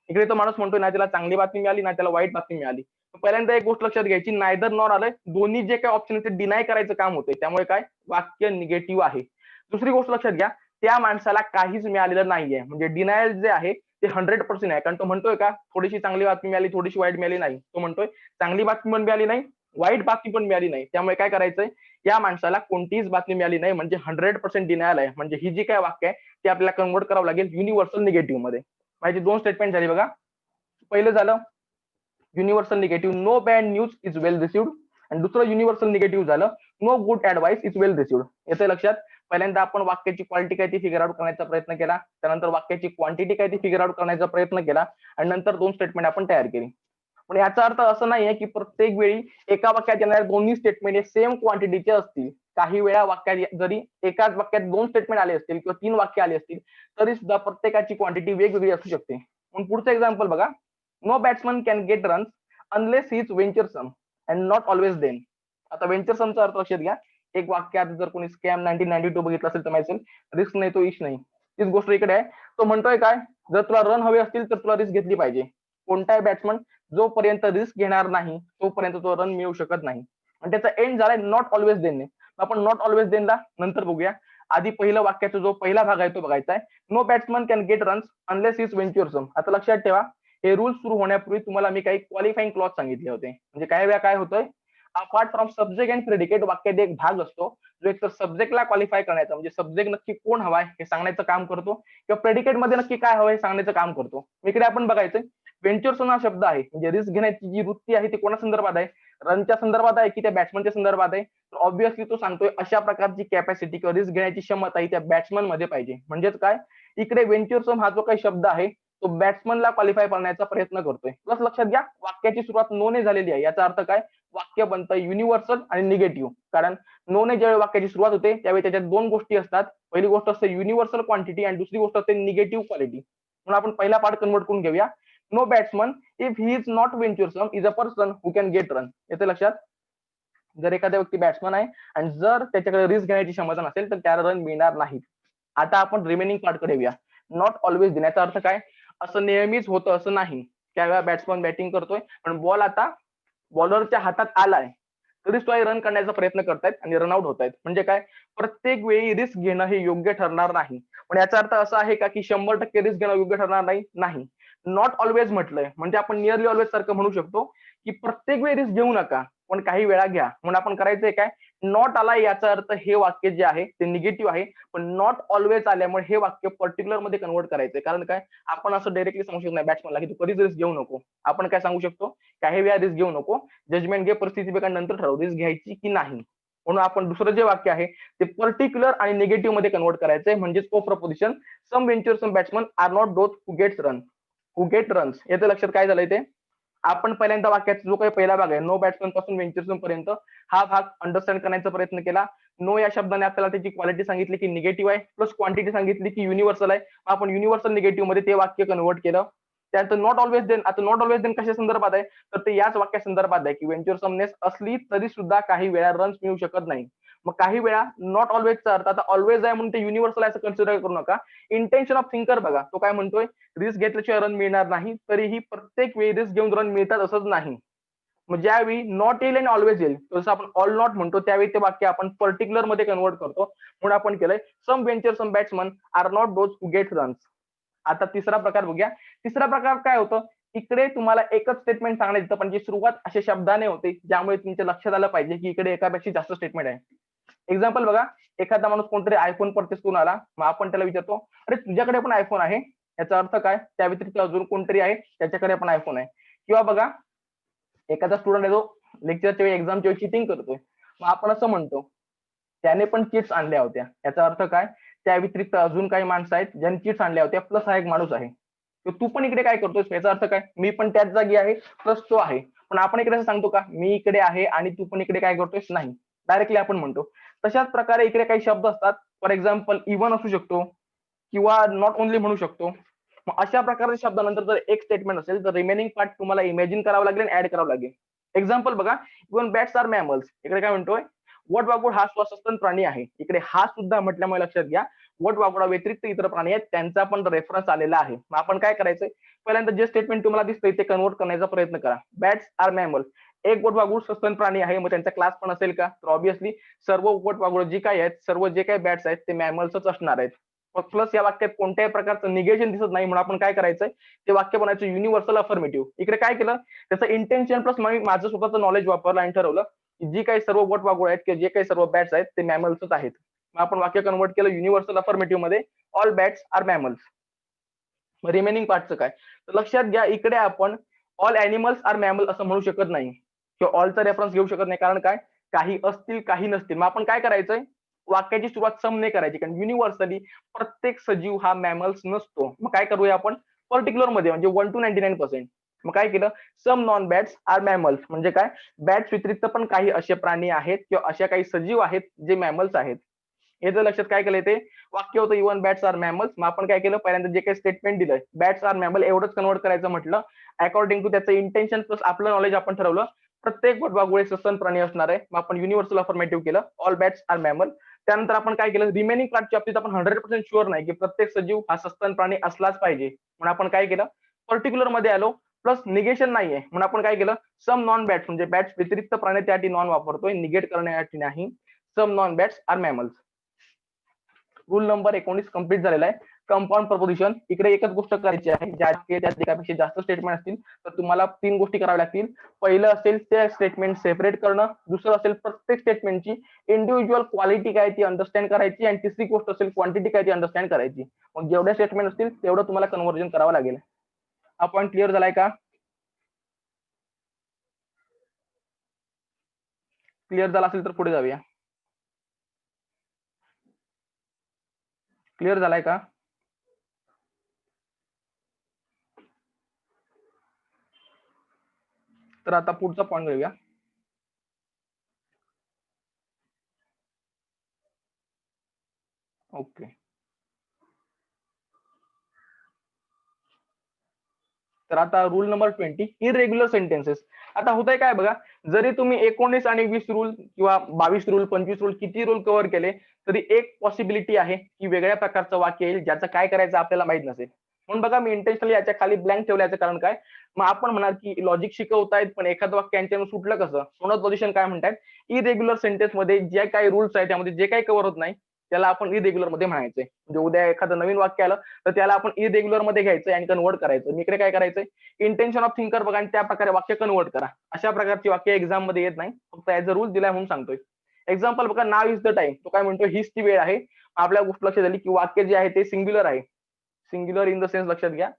इकडे तो माणूस म्हणतोय ना त्याला चांगली बातमी मिळाली ना त्याला वाईट बातमी मिळाली. पहिल्यांदा एक गोष्ट लक्षात घ्यायची, नायदर नॉर आलंय, दोन्ही जे काही ऑप्शन ते डिनाय करायचं काम होतंय, त्यामुळे काय वाक्य निगेटिव्ह आहे. दुसरी गोष्ट लक्षात घ्या, त्या माणसाला काहीच मिळालेलं नाहीये, म्हणजे डिनायल जे आहे ते 100% आहे. कारण तो म्हणतोय का थोडीशी चांगली बातमी मिळाली, थोडीशी वाईट मिळाली नाही. तो म्हणतोय चांगली बातमी पण मिळाली नाही, वाईट बातमी पण मिळाली नाही. त्यामुळे काय करायचंय, या माणसाला कोणतीच बातमी मिळाली नाही, म्हणजे 100% डिनायल आहे. म्हणजे ही जी काय वाक्य आहे ते आपल्याला कन्वर्ट करावं लागेल युनिव्हर्सल निगेटिव्ह मध्ये. माझी 2 स्टेटमेंट झाली बघा. पहिलं झालं universal negative, no bad news is well received, आणि दुसरं युनिव्हर्सल निगेटिव्ह झालं, no good advice is well received. येतं लक्षात. पहिल्यांदा आपण वाक्याची क्वालिटी काय ती फिगर आउट करण्याचा प्रयत्न केला, त्यानंतर वाक्याची क्वांटिटी काय ती फिगर आउट करण्याचा प्रयत्न केला, आणि नंतर 2 स्टेटमेंट आपण तयार केली. पण याचा अर्थ असं नाहीये की प्रत्येक वेळी एका वाक्यात येणारे दोन्ही स्टेटमेंट हे सेम क्वांटिटीचे असतील. काही वेळा वाक्यात जरी एकाच वाक्यात 2 स्टेटमेंट आले असतील किंवा 3 वाक्य आली असतील तरी सुद्धा प्रत्येकाची क्वांटिटी वेगवेगळी असू शकते. मग पुढचं एक्झाम्पल बघा, no batsman can get runs unless he is venturesome and not always then. आता वेंचरसमचा अर्थ लक्षात घ्या, एक वाक्यात जर कोणी स्कॅम 1992 बघितलं असेल तर माहिती असेल, रिस्क नाही तो इश नाही, तीच गोष्ट इकडे आहे. तो म्हणतोय काय, जर तुला रन हवे असतील तर तुला रिस्क घेतली पाहिजे. कोणताही बॅट्समन जोपर्यंत रिस्क घेणार नाही तोपर्यंत तो रन मिळू शकत नाही. आणि त्याचा एंड झालाय नॉट ऑलवेज देनने. आपण नॉट ऑलवेज देनला नंतर बघूया. आधी पहिलं वाक्याचा जो पहिला भाग आहे तो बघायचा आहे. No batsman can get runs unless is venturesome. आता लक्षात ठेवा, हे रूल सुरू होण्यापूर्वी तुम्हाला मी काही क्वालिफाईंग क्लॉज सांगितले होते. म्हणजे काही वेळा काय होतंय, apart from subject and predicate वाक्यात एक भाग असतो जो एक तर सब्जेक्टला क्वालिफाय करण्याचा, म्हणजे सब्जेक्ट नक्की कोण हवाय हे सांगण्याचं काम करतो, किंवा प्रेडिकेट मध्ये नक्की काय हवंय सांगण्याचं काम करतो. इकडे आपण बघायचं वेंचरसन हा शब्द आहे, म्हणजे रिस्क घेण्याची जी वृत्ती आहे ती कोणा संदर्भात आहे, रनच्या संदर्भात आहे की त्या बॅट्समनच्या संदर्भात आहे. तर ऑब्व्हियसली तो सांगतोय अशा प्रकारची कॅपॅसिटी किंवा रिस्क घेण्याची क्षमता ही त्या बॅट्समन मध्ये पाहिजे. म्हणजेच काय, इकडे वेंचरसम हा जो काही शब्द आहे तो बॅट्समनला क्वालिफाय करण्याचा प्रयत्न करतोय. प्लस लक्षात घ्या, वाक्याची सुरुवात नो ने झालेली आहे. याचा अर्थ काय, वाक्य बनतं युनिव्हर्सल आणि निगेटिव्ह. कारण नो ने ज्यावेळी वाक्याची सुरुवात होते त्यावेळी त्याच्यात 2 गोष्टी असतात. पहिली गोष्ट असते युनिव्हर्सल क्वांटिटी आणि दुसरी गोष्ट असते निगेटिव्ह क्वालिटी. म्हणून आपण पहिला पार्ट कन्वर्ट करून घेऊया. No batsman if he is not venturesome is a person who can get run. येते लक्षात. जर एखाद्या व्यक्ती बॅट्समन आहे आणि जर त्याच्याकडे रिस्क घेण्याची क्षमता नसेल तर त्याला रन मिळणार नाही. आता आपण रिमेनिंग पार्ट कडे येऊया. नॉट ऑलवेज देण्याचा अर्थ काय, असं नेहमीच होतं असं नाही. त्यावेळेला बॅट्समन बॅटिंग करतोय पण बॉल आता बॉलरच्या हातात आलाय तरीच तो रन करण्याचा प्रयत्न करतायत आणि रनआउट होत आहेत. म्हणजे काय, प्रत्येक वेळी रिस्क घेणं हे योग्य ठरणार नाही. पण याचा अर्थ असा आहे का की 100% रिस्क घेणं योग्य ठरणार नाही, नाही. नॉट ऑलवेज म्हटलंय म्हणजे आपण नियरली ऑलवेज सारखं म्हणू शकतो की प्रत्येक वेळी रिस्क घेऊ नका, पण काही वेळा घ्या. म्हणून आपण करायचंय काय, नॉट आला याचा अर्थ हे वाक्य जे आहे ते निगेटिव्ह आहे, पण नॉट ऑलवेज आल्यामुळे हे वाक्य पर्टिक्युलर मध्ये कन्वर्ट करायचंय. कारण काय, आपण असं डायरेक्टली सांगू शकत नाही बॅट्समनला की तू कधीच रिस्क घेऊ नको. आपण काय सांगू शकतो, काही वेळा रिस्क घेऊ नको, जजमेंट घे, परिस्थिती बघा, नंतर ठरव रिस्क घ्यायची की नाही. म्हणून आपण दुसरं जे वाक्य आहे ते पर्टिक्युलर आणि निगेटिव्ह मध्ये कन्वर्ट करायचंय. म्हणजेच को proposition, some venturesome batsman are not those who get runs. याचं लक्षात काय झालंय ते, आपण पहिल्यांदा वाक्याचा जो काही पहिला भाग आहे नो बॅट्समन पासून व्हेंचरसम पर्यंत, हा भाग अंडरस्टँड करण्याचा प्रयत्न केला. नो या शब्दाने आपल्याला त्याची क्वालिटी सांगितली की निगेटिव्ह आहे, प्लस क्वांटिटी सांगितली की युनिव्हर्सल आहे. आपण युनिव्हर्सल निगेटिव्ह मध्ये ते वाक्य कन्वर्ट केलं. त्यानंतर नॉट ऑलवेज देन. आता नॉट ऑलवेज देन कशा संदर्भात आहे, तर ते याच वाक्या संदर्भात आहे की व्हेंचरसमनेस असली तरी सुद्धा काही वेळा रन्स मिळू शकत नाही. मग काही वेळा नॉट ऑलवेजचा अर्थ, आता ऑलवेज आहे म्हणून ते युनिव्हर्सल आहे असं कन्सिडर करू नका. इंटेन्शन ऑफ थिंकर बघा, तो काय म्हणतोय, रिस्क घेतल्याशिवाय रन मिळणार नाही, तरीही प्रत्येक वेळी रिस्क घेऊन रन मिळतात असंच नाही. मग ज्यावेळी नॉट येईल आणि ऑलवेज येईल, जसं आपण ऑल नॉट म्हणतो, त्यावेळी ते वाक्य आपण पर्टिक्युलर मध्ये कन्वर्ट करतो. म्हणून आपण केलंय some venturesome batsman are not those who get runs. आता तिसरा प्रकार बघूया. तिसरा प्रकार काय होतं, इकडे तुम्हाला एकच स्टेटमेंट सांगण्यात येतं, पण जी सुरुवात अशा शब्दाने होते ज्यामुळे तुमच्या लक्षात आलं पाहिजे की इकडे एकापेक्षा जास्त स्टेटमेंट आहे. एक्झाम्पल बघा, एखादा माणूस कोणतरी आयफोन परचेस करून आला, मग आपण त्याला विचारतो, अरे तुझ्याकडे पण आयफोन आहे, याचा अर्थ काय, त्या व्यतिरिक्त अजून कोणतरी आहे त्याच्याकडे पण आयफोन आहे. किंवा बघा, एखादा स्टुडंट आहे जो लेक्चरच्या वेळी एक्झामच्या वेळी चिटिंग करतोय, मग आपण असं म्हणतो त्याने पण चिट्स आणल्या होत्या. याचा अर्थ काय, त्या व्यतिरिक्त अजून काही माणसं आहेत ज्यांनी चिट्स आणल्या होत्या, प्लस हा एक माणूस आहे. तर तू पण इकडे काय करतोय, याचा अर्थ काय, मी पण त्याच जागी आहे प्लस तो आहे. पण आपण इकडे असं सांगतो का, मी इकडे आहे आणि तू पण इकडे काय करतोयस, नाही. डायरेक्टली आपण म्हणतो. तशाच प्रकारे इकडे काही शब्द असतात, फॉर एक्झाम्पल इव्हन असू शकतो किंवा नॉट ओनली म्हणू शकतो. मग अशा प्रकारच्या शब्दानंतर जर एक स्टेटमेंट असेल तर रिमेनिंग पार्ट तुम्हाला इमॅजिन करावं लागेल आणि ऍड करावं लागेल. एक्झाम्पल बघा, इव्हन बॅट्स आर मॅमल्स. इकडे काय म्हणतोय, वटवाघूळ हा स्वसस्तन प्राणी आहे. इकडे हा सुद्धा म्हटल्यामुळे लक्षात घ्या, वटवाघुळा व्यतिरिक्त इतर प्राणी आहेत त्यांचा पण रेफरन्स आलेला आहे. मग आपण काय करायचंय, पहिल्यांदा जे स्टेटमेंट तुम्हाला दिसतंय ते कन्वर्ट करण्याचा प्रयत्न करा. बॅट्स आर मॅमल, एक वटवाघूळ सस्तन प्राणी आहे, मग त्यांचा क्लास पण असेल का, तर ऑब्व्हियसली सर्व वटवाघूळ जी काही आहेत, सर्व जे काही बॅट्स आहेत ते मॅमल्सच असणार आहेत. प्लस या वाक्यात कोणत्याही प्रकारचं निगेशन दिसत नाही, म्हणून आपण काय करायचंय, ते वाक्य बनायचं युनिव्हर्सल अफर्मेटिव्ह. इकडे काय केलं, त्याचं इंटेन्शन प्लस माझं स्वतःचं नॉलेज वापरलं आणि ठरवलं की जी काही सर्व वटवाघूळ आहेत किंवा जे काही सर्व बॅट्स आहेत ते मॅमल्सच आहेत. मग आपण वाक्य कन्वर्ट केलं युनिव्हर्सल अफर्मेटिव्ह मध्ये, all bats are mammals. Remaining पार्टचं काय, तर लक्षात घ्या, इकडे आपण ऑल अॅनिमल्स आर मॅमल असं म्हणू शकत नाही किंवा ऑलचा रेफरन्स घेऊ शकत नाही. कारण काय, काही असतील काही नसतील. मग आपण काय करायचंय, वाक्याची सुरुवात सम ने करायची, कारण युनिव्हर्सली प्रत्येक सजीव हा मॅमल्स नसतो. मग काय करूया आपण, पर्टिक्युलर मध्ये, म्हणजे 1 to 99%. मग काय केलं, some non bats are mammals, म्हणजे काय, बॅट्स व्यतिरिक्त पण काही असे प्राणी आहेत किंवा अशा काही सजीव आहेत जे मॅमल्स आहेत. हे जर लक्षात काय केलंय, ते वाक्य होतं इव्हन बॅट्स आर मॅमल्स. मग आपण काय केलं, पहिल्यांदा जे काही स्टेटमेंट दिलंय बॅट्स आर मॅमल एवढंच कन्वर्ट करायचं म्हटलं. अकॉर्डिंग टू त्याचं इंटेन्शन प्लस आपलं नॉलेज आपण ठरवलं प्रत्येक वटवाघूळ सस्तन प्राणी असणार आहे. मग आपण युनिव्हर्सल अफर्मेटिव्ह केलं, ऑल बॅट्स आर मॅमल. त्यानंतर आपण काय केलं, रिमेनिंग पार्टच्या बाबतीत आपण 100% शुअर नाही की प्रत्येक सजीव हा सस्तन प्राणी असलाच पाहिजे, म्हणून आपण काय केलं, पर्टिक्युलर मध्ये आलो, प्लस निगेशन नाहीये, म्हणून आपण काय केलं, सम नॉन बॅट्स, म्हणजे बॅट्स व्यतिरिक्त प्राणी त्यासाठी नॉन वापरतोय, निगेट करण्यासाठी नाही. Some non bats are mammals. Rule number 19 complete झालेला आहे. कंपाऊंड प्रपोजिशन, इकडे एकच गोष्ट करायची आहे, त्यात एकापेक्षा जास्त स्टेटमेंट असतील तर तुम्हाला 3 गोष्टी कराव्या लागतील. पहिलं असेल ते स्टेटमेंट सेपरेट करणं, दुसरं असेल प्रत्येक स्टेटमेंटची इंडिव्हिज्युअल क्वालिटी काय ती अंडरस्टँड करायची, आणि तिसरी गोष्ट असेल क्वांटिटी काय ती अंडरस्टँड करायची. मग जेवढे स्टेटमेंट असतील तेवढं तुम्हाला कन्व्हर्जन करावं लागेल. हा पॉईंट क्लिअर झालाय का, क्लिअर झाला असेल तर पुढे जाऊया. क्लिअर झालाय का, तर आता पुढचा पॉईंट घेऊया. ओके, तर आता रूल नंबर 20, इरेग्युलर सेंटेन्सेस. आता होतंय काय बघा, जरी तुम्ही 19 आणि 20 रूल किंवा 22 रूल 25 रूल किती रूल कव्हर केले तरी एक पॉसिबिलिटी आहे की वेगळ्या प्रकारचं वाक्य येईल ज्याचं काय करायचं आपल्याला माहित नसेल. म्हणून बघा, मी इंटेन्शनली याच्या खाली ब्लँक ठेवल्याचं कारण काय, मग आपण म्हणाल की लॉजिक शिकवतायत पण एखादं वाक्य यांच्यानं सुटलं कसं. सोनत पोझिशन काय म्हणतात, इरेग्युलर सेंटेन्स मध्ये जे काही रूल्स आहेत त्यामध्ये जे काही कव्हर होत नाही त्याला आपण इरेग्युलर मध्ये म्हणायचंय. म्हणजे उद्या एखादं नवीन वाक्य आलं तर त्याला आपण इरेग्युलर मध्ये घ्यायचंय आणि कन्वर्ट करायचं. मी इकडे काय करायचंय, इंटेन्शन ऑफ थिंकर बघा आणि त्या प्रकारे वाक्य कन्वर्ट करा. अशा प्रकारची वाक्य एक्झाम मध्ये येत नाही, फक्त ऍज अ रूल दिलाय म्हणून सांगतोय. एक्झाम्पल बघा, नाव इज द टाइम. तो काय म्हणतो, हीच ती वेळ आहे. आपल्या गोष्ट लक्षात आली की वाक्य जे आहे ते सिंग्युलर आहे. सिंग्युलर इन द सेन्स लक्षात घ्या.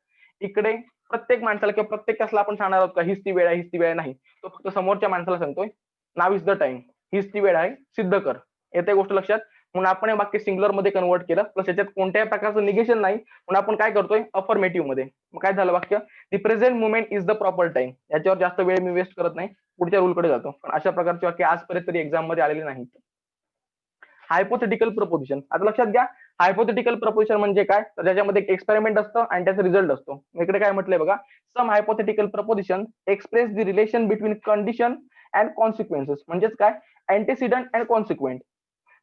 इकडे प्रत्येक माणसाला किंवा प्रत्येक तासाला आपण सांगणार आहोत का हीच ती वेळ आहे, हीच ती वेळ नाही. तो फक्त समोरच्या माणसाला सांगतोय नाव इज द टाइम, हीच ती वेळ आहे, सिद्ध कर. येते गोष्ट लक्षात. म्हणून आपण हे वाक्य सिंग्युलर मध्ये कन्वर्ट केलं, प्लस याच्यात कोणत्याही प्रकारचं निगेशन नाही, म्हणून आपण काय करतोय अफर्मेटिव्ह मध्ये. मग काय झालं वाक्य, the present moment is the proper time. याच्यावर जास्त वेळ मी वेस्ट करत नाही, पुढच्या रूलकडे जातो. पण अशा प्रकारचे वाक्य आजपर्यंत तरी एक्झाम मध्ये आलेले नाहीत. हायपोथेटिकल प्रपोजिशन, आता लक्षात घ्या. हायपोथेटिकल प्रपोजिशन म्हणजे काय, तर त्याच्यामध्ये एक एक्सपेरिमेंट असतं आणि त्याचा रिझल्ट असतो. इकडे काय म्हटलंय बघा, some hypothetical proposition express the relation between condition and consequences. म्हणजेच काय, antecedent and consequent.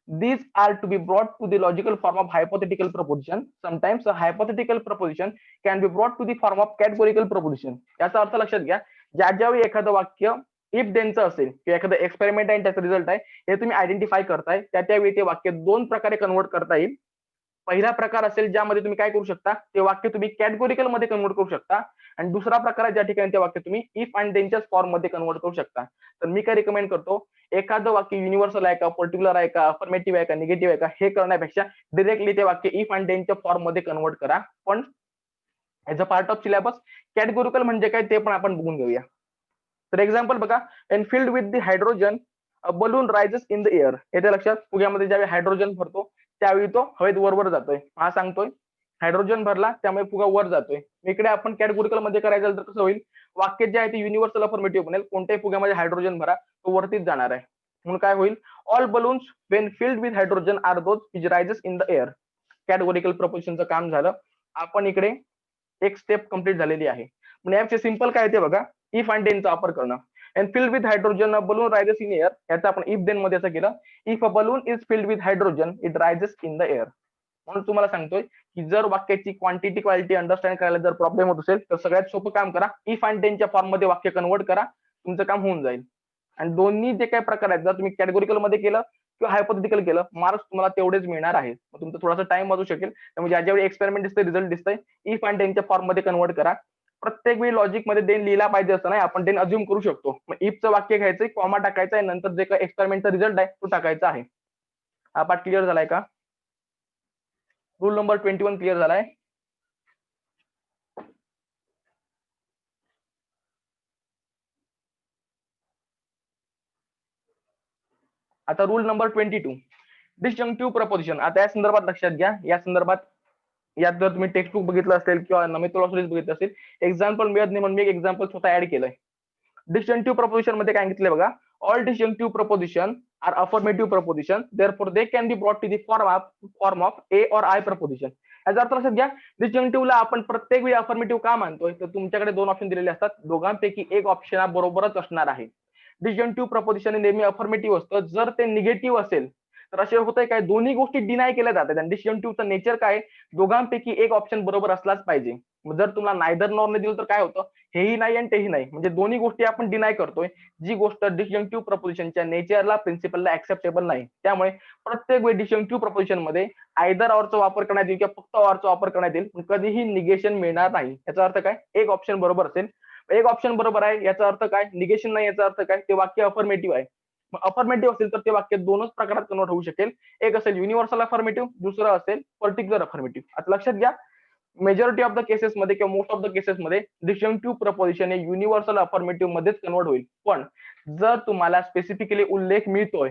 These are to be brought to the logical form of hypothetical proposition. Sometimes a hypothetical proposition can be brought to the form of categorical proposition. याचा अर्थ लक्षात घ्या, ज्यावेळी एखादं वाक्य if देनचं असेल किंवा एखादं एक्सपेरिमेंट आहे त्याचा रिझल्ट आहे हे तुम्ही आयडेंटिफाय करताय, त्यावेळी ते वाक्य दोन प्रकारे कन्वर्ट करता येईल. पहिला प्रकार असेल ज्यामध्ये तुम्ही काय करू शकता, ते वाक्य तुम्ही कॅटेगोरिकल मध्ये कन्वर्ट करू शकता. आणि दुसरा प्रकार आहे ज्या ठिकाणी ते वाक्य तुम्ही इफ आणि देनच्याच फॉर्म मध्ये कन्वर्ट करू शकता. तर मी काय रिकमेंड करतो, एखादं वाक्य युनिव्हर्सल आहे का, पर्टिक्युलर आहे का, अफर्मेटिव्ह आहे का, निगेटिव्ह आहे का, हे करण्यापेक्षा डायरेक्टली ते वाक्य इफ आणि देनच्या फॉर्म मध्ये कन्वर्ट करा. पण as a part of syllabus categorical म्हणजे काय ते पण आपण बघून घेऊया. तर एक्झाम्पल बघा, an filled with the hydrogen balloon rises in the air. येते लक्षात, फुग्यामध्ये ज्यावेळी हायड्रोजन भरतो त्यावेळी तो हवेत वर जातोय. हा सांगतोय हायड्रोजन भरला त्यामुळे फुगा वर जातोय. इकडे आपण कॅटेगोरिकल मध्ये करायचं तर कसं होईल, वाक्य जे आहे ते युनिव्हर्सल अफर्मेटिव्ह बनेल. कोणत्याही फुग्यामध्ये हायड्रोजन भरा तो वरतीच जाणार आहे. म्हणून काय होईल, all balloons when filled with hydrogen are those which rises in the air. Categorical प्रपोजिशनचं काम झालं. आपण इकडे एक स्टेप कंप्लीट झालेली आहे. म्हणजे याचे सिंपल काय ते बघा, इफ आणि देनचा वापर करणं. And field with hydrogen balloon rises in air, याचा आपण इफ देन मध्ये असं केलं, if a balloon is filled with hydrogen it rises in the air. म्हणून तुम्हाला सांगतोय की जर वाक्याची क्वांटिटी क्वालिटी अंडरस्टँड करायला जर प्रॉब्लेम होत असेल तर सगळ्यात सोपं काम करा, इफ आणि देनच्या फॉर्म मध्ये वाक्य कन्वर्ट करा, तुमचं काम होऊन जाईल. आणि दोन्ही जे काही प्रकार आहेत, जर तुम्ही कॅटेगोरिकल मध्ये केलं किंवा हायपोथेटिकल केलं, मार्क्स तुम्हाला तेवढेच मिळणार आहेत. तुमचा थोडासा टाइम वाचू शकेल. त्यामुळे ज्यावेळी एक्सपेरिमेंट दिसतंय, रिझल्ट दिसतंय, इफ आणि देनच्या फॉर्म मध्ये कन्वर्ट करा. प्रत्येक वेळी लॉजिक मध्ये देन लिहिला पाहिजे असं नाही, आपण देन अज्युम करू शकतो. इफचं वाक्य घ्यायचंय, कॉमा टाकायचा आहे, नंतर जे काही एक्सपेरिमेंटचा रिझल्ट आहे तो टाकायचा आहे. हा पार्ट क्लिअर झालाय का? रूल नंबर 21 क्लिअर झालाय. आता रूल नंबर 22 डिस्जंक्टिव्ह प्रपोजिशन. आता या संदर्भात लक्षात घ्या, या संदर्भात यात जर तुम्ही टेक्स्टबुक बघितलं असेल किंवा मेथोडॉलॉजी बघितलं असेल, एक्झाम्पल मिळत नाही म्हणून मी एक एक्झाम्पल स्वतः ऍड केलंय. डिस्जंक्टिव्ह प्रपोजिशन मध्ये काय सांगितलंय बघा, all disjunctive proposition are affirmative proposition, therefore they can be brought to the form of A or I preposition. याचा अर्थ लक्षात घ्या, डिस्जंक्टिव्हला आपण प्रत्येक वेळी अफर्मेटिव्ह का मानतोय, तर तुमच्याकडे दोन ऑप्शन दिलेले असतात, दोघांपैकी एक ऑप्शन हा बरोबरच असणार आहे. डिस्जंक्टिव्ह प्रपोजिशन नेहमी अफर्मेटिव्ह असतं. जर ते निगेटिव्ह असेल तर असे होतंय काय, दोन्ही गोष्टी डिनाय केल्या जातात. आणि डिस्जंक्टिव्हचं नेचर काय, दोघांपैकी एक ऑप्शन बरोबर असलाच पाहिजे. जर तुम्हाला नायदर नॉर ने दिलं तर काय होतं, हेही नाही आणि तेही नाही, म्हणजे दोन्ही गोष्टी आपण डिनाय करतोय. जी गोष्ट डिस्जंक्टिव्ह प्रपोजिशनच्या नेचरला प्रिन्सिपलला ऍक्सेप्टेबल नाही. त्यामुळे प्रत्येक वेळी डिस्जंक्टिव्ह प्रपोजिशन मध्ये आयदर ऑरचा वापर करण्यात येईल किंवा फक्त ऑरचा वापर करण्यात येईल, कधीही निगेशन मिळणार नाही. याचा अर्थ काय, एक ऑप्शन बरोबर असेल. एक ऑप्शन बरोबर आहे याचा अर्थ काय, निगेशन नाही याचा अर्थ काय, ते वाक्य अफर्मेटिव्ह आहे. अफर्मेटिव्ह असेल तर ते वाक्य दोनच प्रकारात कन्वर्ट होऊ शकेल. एक असेल युनिव्हर्सल अफर्मेटिव्ह, दुसरं असेल पर्टिक्युलर अफर्मेटिव्ह. आता लक्षात घ्या, मेजॉरिटी ऑफ द केसेस मध्ये किंवा मोस्ट ऑफ द केसेस मध्ये डिस्जंक्टिव्ह प्रपोजिशन हे युनिव्हर्सल अफर्मेटिव्ह मध्येच कन्वर्ट होईल. पण जर तुम्हाला स्पेसिफिकली उल्लेख मिळतोय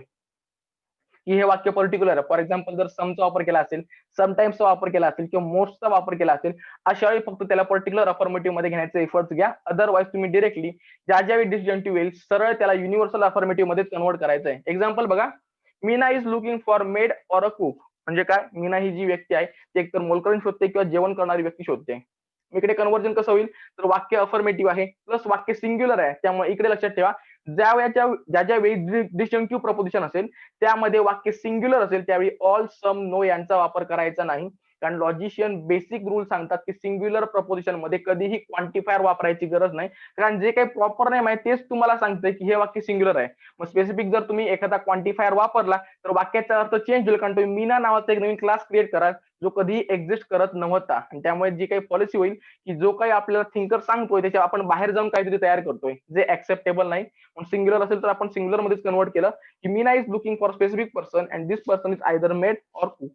की हे वाक्य पर्टिक्युलर आहे, फॉर एक्झाम्पल जर समचा वापर केला असेल, समटाइम्सचा वापर केला असेल किंवा मोस्टचा वापर केला असेल, अशा वेळी फक्त त्याला पर्टिक्युलर अफर्मेटिव्ह मध्ये घेण्याचे एफर्ट्स घ्या. अदरवाईज तुम्ही डिरेक्टली ज्यावेळी डिस्जंक्टिव्ह येईल सरळ त्याला युनिव्हर्सल अफर्मेटिव्ह मध्ये कन्वर्ट करायचं आहे. एक्झाम्पल बघा, Meena is looking for made or a cook. म्हणजे काय, मीना ही जी व्यक्ती आहे ती एकतर मोलकरीण शोधते किंवा जेवण करणारी व्यक्ती शोधते. इकडे कन्वर्जन कसं होईल, तर वाक्य अफर्मेटिव्ह आहे प्लस वाक्य सिंग्युलर आहे. त्यामुळे इकडे लक्षात ठेवा, ज्या वेळी डिस्जंक्टिव्ह प्रपोजिशन असेल त्यामध्ये वाक्य सिंग्युलर असेल त्यावेळी ऑल, सम, नो यांचा वापर करायचा नाही. कारण लॉजिशियन बेसिक रूल सांगतात की सिंग्युलर प्रपोजिशन मध्ये कधीही क्वांटिफायर वापरायची गरज नाही, कारण जे काही प्रॉपर नाही माहिती तेच तुम्हाला सांगतंय की हे वाक्य सिंग्युलर आहे. मग स्पेसिफिक जर तुम्ही एखादा क्वांटिफायर वापरला तर वाक्याचा अर्थ चेंज होईल, कारण तुम्ही मीना नावाचा एक नवीन क्लास क्रिएट कराल जो कधीही एक्झिस्ट करत नव्हता. आणि त्यामुळे जी काही पॉलिसी होईल की जो काही आपल्याला थिंकर सांगतोय त्याच्या आपण बाहेर जाऊन काहीतरी तयार करतोय जे ऍक्सेप्टेबल नाही. पण सिंग्युलर असेल तर आपण सिंग्युलर मध्येच कन्वर्ट केलं की Meena is looking for specific person and this person is either maid or cook.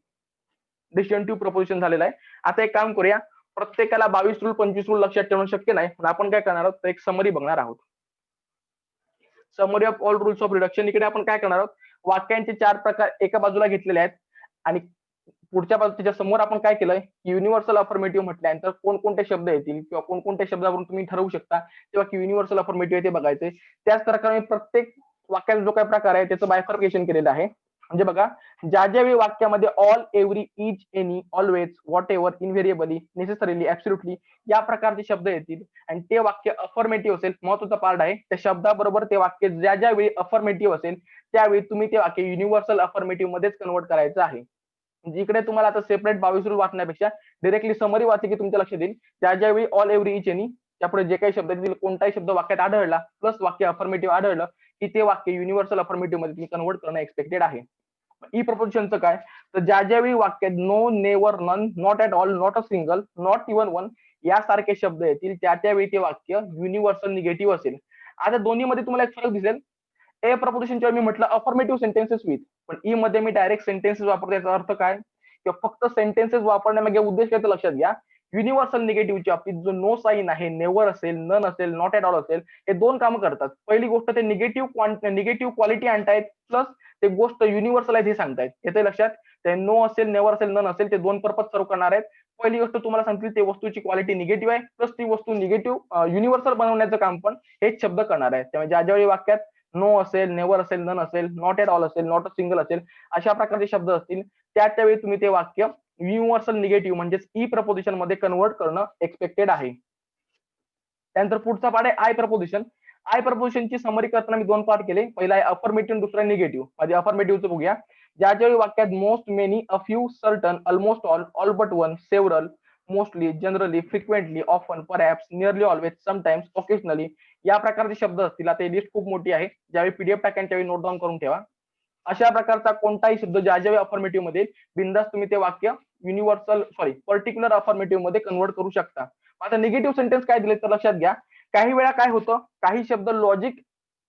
Disjunctive proposition झालेलं आहे. आता एक काम करूया, प्रत्येकाला 22 रूल 25 रूल लक्षात ठेवणं शक्य नाही, पण आपण काय करणार आहोत तर एक समरी बघणार आहोत. Summary of all rules of reduction. इकडे आपण काय करणार आहोत, वाक्यांचे 4 प्रकार एका बाजूला घेतलेले आहेत आणि पुढच्या त्याच्या समोर आपण काय केलंय, युनिव्हर्सल अफर्मेटिव्ह म्हटल्यानंतर कोणकोणते शब्द येतील किंवा कोणकोणत्या शब्दावरून तुम्ही ठरवू शकता तेव्हा की युनिव्हर्सल अफर्मेटिव्ह ते बघायचे. त्याच प्रकारे प्रत्येक वाक्याचा जो काही प्रकार आहे त्याचं बायफर्केशन केलेलं आहे. म्हणजे बघा, ज्या ज्यावेळी वाक्यामध्ये all, every, each, any, always, what, invariably, necessarily, absolutely या प्रकारचे शब्द येतील आणि ते वाक्य अफर्मेटिव्ह असेल, महत्वाचा पार्ट आहे, त्या शब्दाबरोबर ते वाक्य ज्या ज्यावेळी अफर्मेटिव्ह असेल त्यावेळी तुम्ही ते वाक्य युनिव्हर्सल अफर्मेटिव्ह मध्येच कन्वर्ट करायचं आहे. म्हणजे इकडे तुम्हाला आता सेपरेट 22 रूल वाचण्यापेक्षा डायरेक्टली समरी वाचली की तुमच्या लक्षात येईल, ज्या ज्यावेळी ऑल, एव्हरी, इच, एनी त्यापुढे जे काही शब्द येतील, कोणताही शब्द वाक्यात आढळला प्लस वाक्य अफर्मेटिव्ह आढळलं की ते वाक्य युनिव्हर्सल अफर्मेटिव्ह मध्ये तुम्ही कन्वर्ट करणं एक्सपेक्टेड आहे. ई प्रपोजिशनचं काय, तर ज्या ज्यावेळी वाक्यात no, never, none, not at all, not a single, not even one यासारखे शब्द येतील त्या त्यावेळी ते वाक्य युनिव्हर्सल निगेटिव्ह असेल. आता दोन्हीमध्ये तुम्हाला एक फरक दिसेल. ए प्रपोजिशनच्या मी म्हटलं अफर्मेटिव्ह सेंटेन्सेस विथ, पण ई मध्ये मी डायरेक्ट सेंटेन्सेस वापरतो. याचा अर्थ काय, किंवा फक्त सेंटेन्सेस वापरण्यामागे उद्देश काय लक्षात घ्या. युनिव्हर्सल निगेटिव्हच्या बाबतीत जो नो साईन आहे, नेव्हर असेल, नन असेल, नॉट ऍट ऑल असेल, हे दोन कामं करतात. पहिली गोष्ट ते निगेटिव्ह क्वालिटी आणतायत, प्लस ते गोष्ट युनिव्हर्सल आहे हे सांगतायत. येते लक्षात, ते नो असेल, नेव्हर असेल, नन असेल ते दोन पर्पज सर्व करणार आहेत. पहिली गोष्ट तुम्हाला सांगतील ते वस्तूची क्वालिटी निगेटिव्ह आहे, प्लस ती वस्तू निगेटिव्ह युनिव्हर्सल बनवण्याचं काम पण हेच शब्द करणार आहेत. त्यामुळे ज्या ज्यावेळी वाक्यात नो असेल, नेव्हर असेल, नन असेल, नॉट ऍट ऑल असेल, नॉट अ सिंगल असेल, अशा प्रकारचे शब्द असतील त्यावेळी तुम्ही ते वाक्य युनिव्हर्सल निगेटिव्ह म्हणजेच ई प्रपोजिशन मध्ये कन्वर्ट करणं एक्सपेक्टेड आहे. त्यानंतर पुढचा पार्ट आहे आय प्रपोजिशन. आय प्रपोजिशनची समरी करताना मी दोन पार्ट केले. पहिला आहे अफर्मेटिव्ह, दुसरा निगेटिव्ह. म्हणजे अफर्मेटिव्हचं बघूया. ज्या ज्यावेळी वाक्यात most, many, a few, certain, almost all, all but one, several, mostly, generally, frequently, often, perhaps, nearly always, sometimes, occasionally या प्रकारचे शब्द असतील. आता ही लिस्ट खूप मोठी आहे, ज्यावेळी पीडीएफ टाकेन त्यावेळी नोट डाऊन करून ठेवा. अशा प्रकारचा कोणताही शब्द ज्या ज्यावेळी अफर्मेटिव्ह मध्ये बिंदास तुम्ही ते वाक्य पर्टिक्युलर अफर्मेटिव्ह मध्ये कन्वर्ट करू शकता. आता निगेटिव्ह सेंटेन्स काय दिले तर लक्षात घ्या. काही वेळा काय होतं, काही शब्द लॉजिक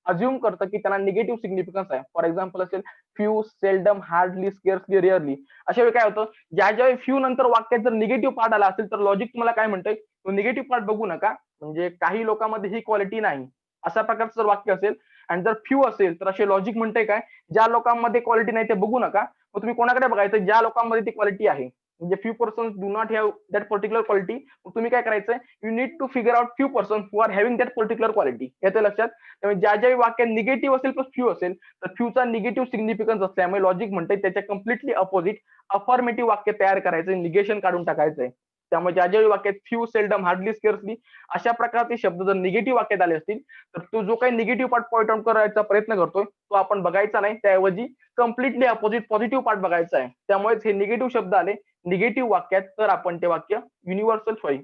अज्युम करतं की त्यांना निगेटिव्ह सिग्निफिकन्स आहे. फॉर एक्झाम्पल असेल few, seldom, hardly, scarcely, rarely. अशा वेळी काय होतं, ज्या ज्यावेळी फ्यू नंतर वाक्यात जर निगेटिव्ह पार्ट आला असेल तर लॉजिक तुम्हाला काय म्हणतंय, तो निगेटिव्ह पार्ट बघू नका, म्हणजे काही लोकांमध्ये ही क्वालिटी नाही अशा प्रकारचं जर वाक्य असेल. आणि जर फ्यू असेल तर असे लॉजिक म्हणते काय, ज्या लोकांमध्ये क्वालिटी नाही ते बघू नका, मग तुम्ही कोणाकडे बघायचं, ज्या लोकांमध्ये ती क्वालिटी आहे. म्हणजे few persons do not have that particular quality. तुम्ही काय करायचं, you need to figure out few person who are having that particular quality. येते लक्षात. त्यामुळे ज्या ज्यावेळी वाक्यात निगेटिव्ह असेल प्लस फ्यू असेल तर फ्यूचा निगेटिव्ह सिग्निफिकन्स असल्यामुळे लॉजिक म्हणते त्याच्या कम्प्लिटली अपोजिट अफर्मेटिव्ह वाक्य तयार करायचं, निगेशन काढून टाकायचंय. त्यामुळे ज्या ज्यावेळी वाक्यात फ्यू, सेल्डम, हार्डली, स्केअर्सली अशा प्रकारचे शब्द जर निगेटिव्ह वाक्यात आले असतील तर तो जो काही निगेटिव्ह पार्ट पॉईंट आउट करायचा प्रयत्न करतोय तो आपण बघायचा नाही, त्याऐवजी कम्प्लिटली अपोजिट पॉझिटिव्ह पार्ट बघायचा आहे. त्यामुळेच हे निगेटिव्ह शब्द आले निगेटिव्ह वाक्यात तर आपण ते वाक्य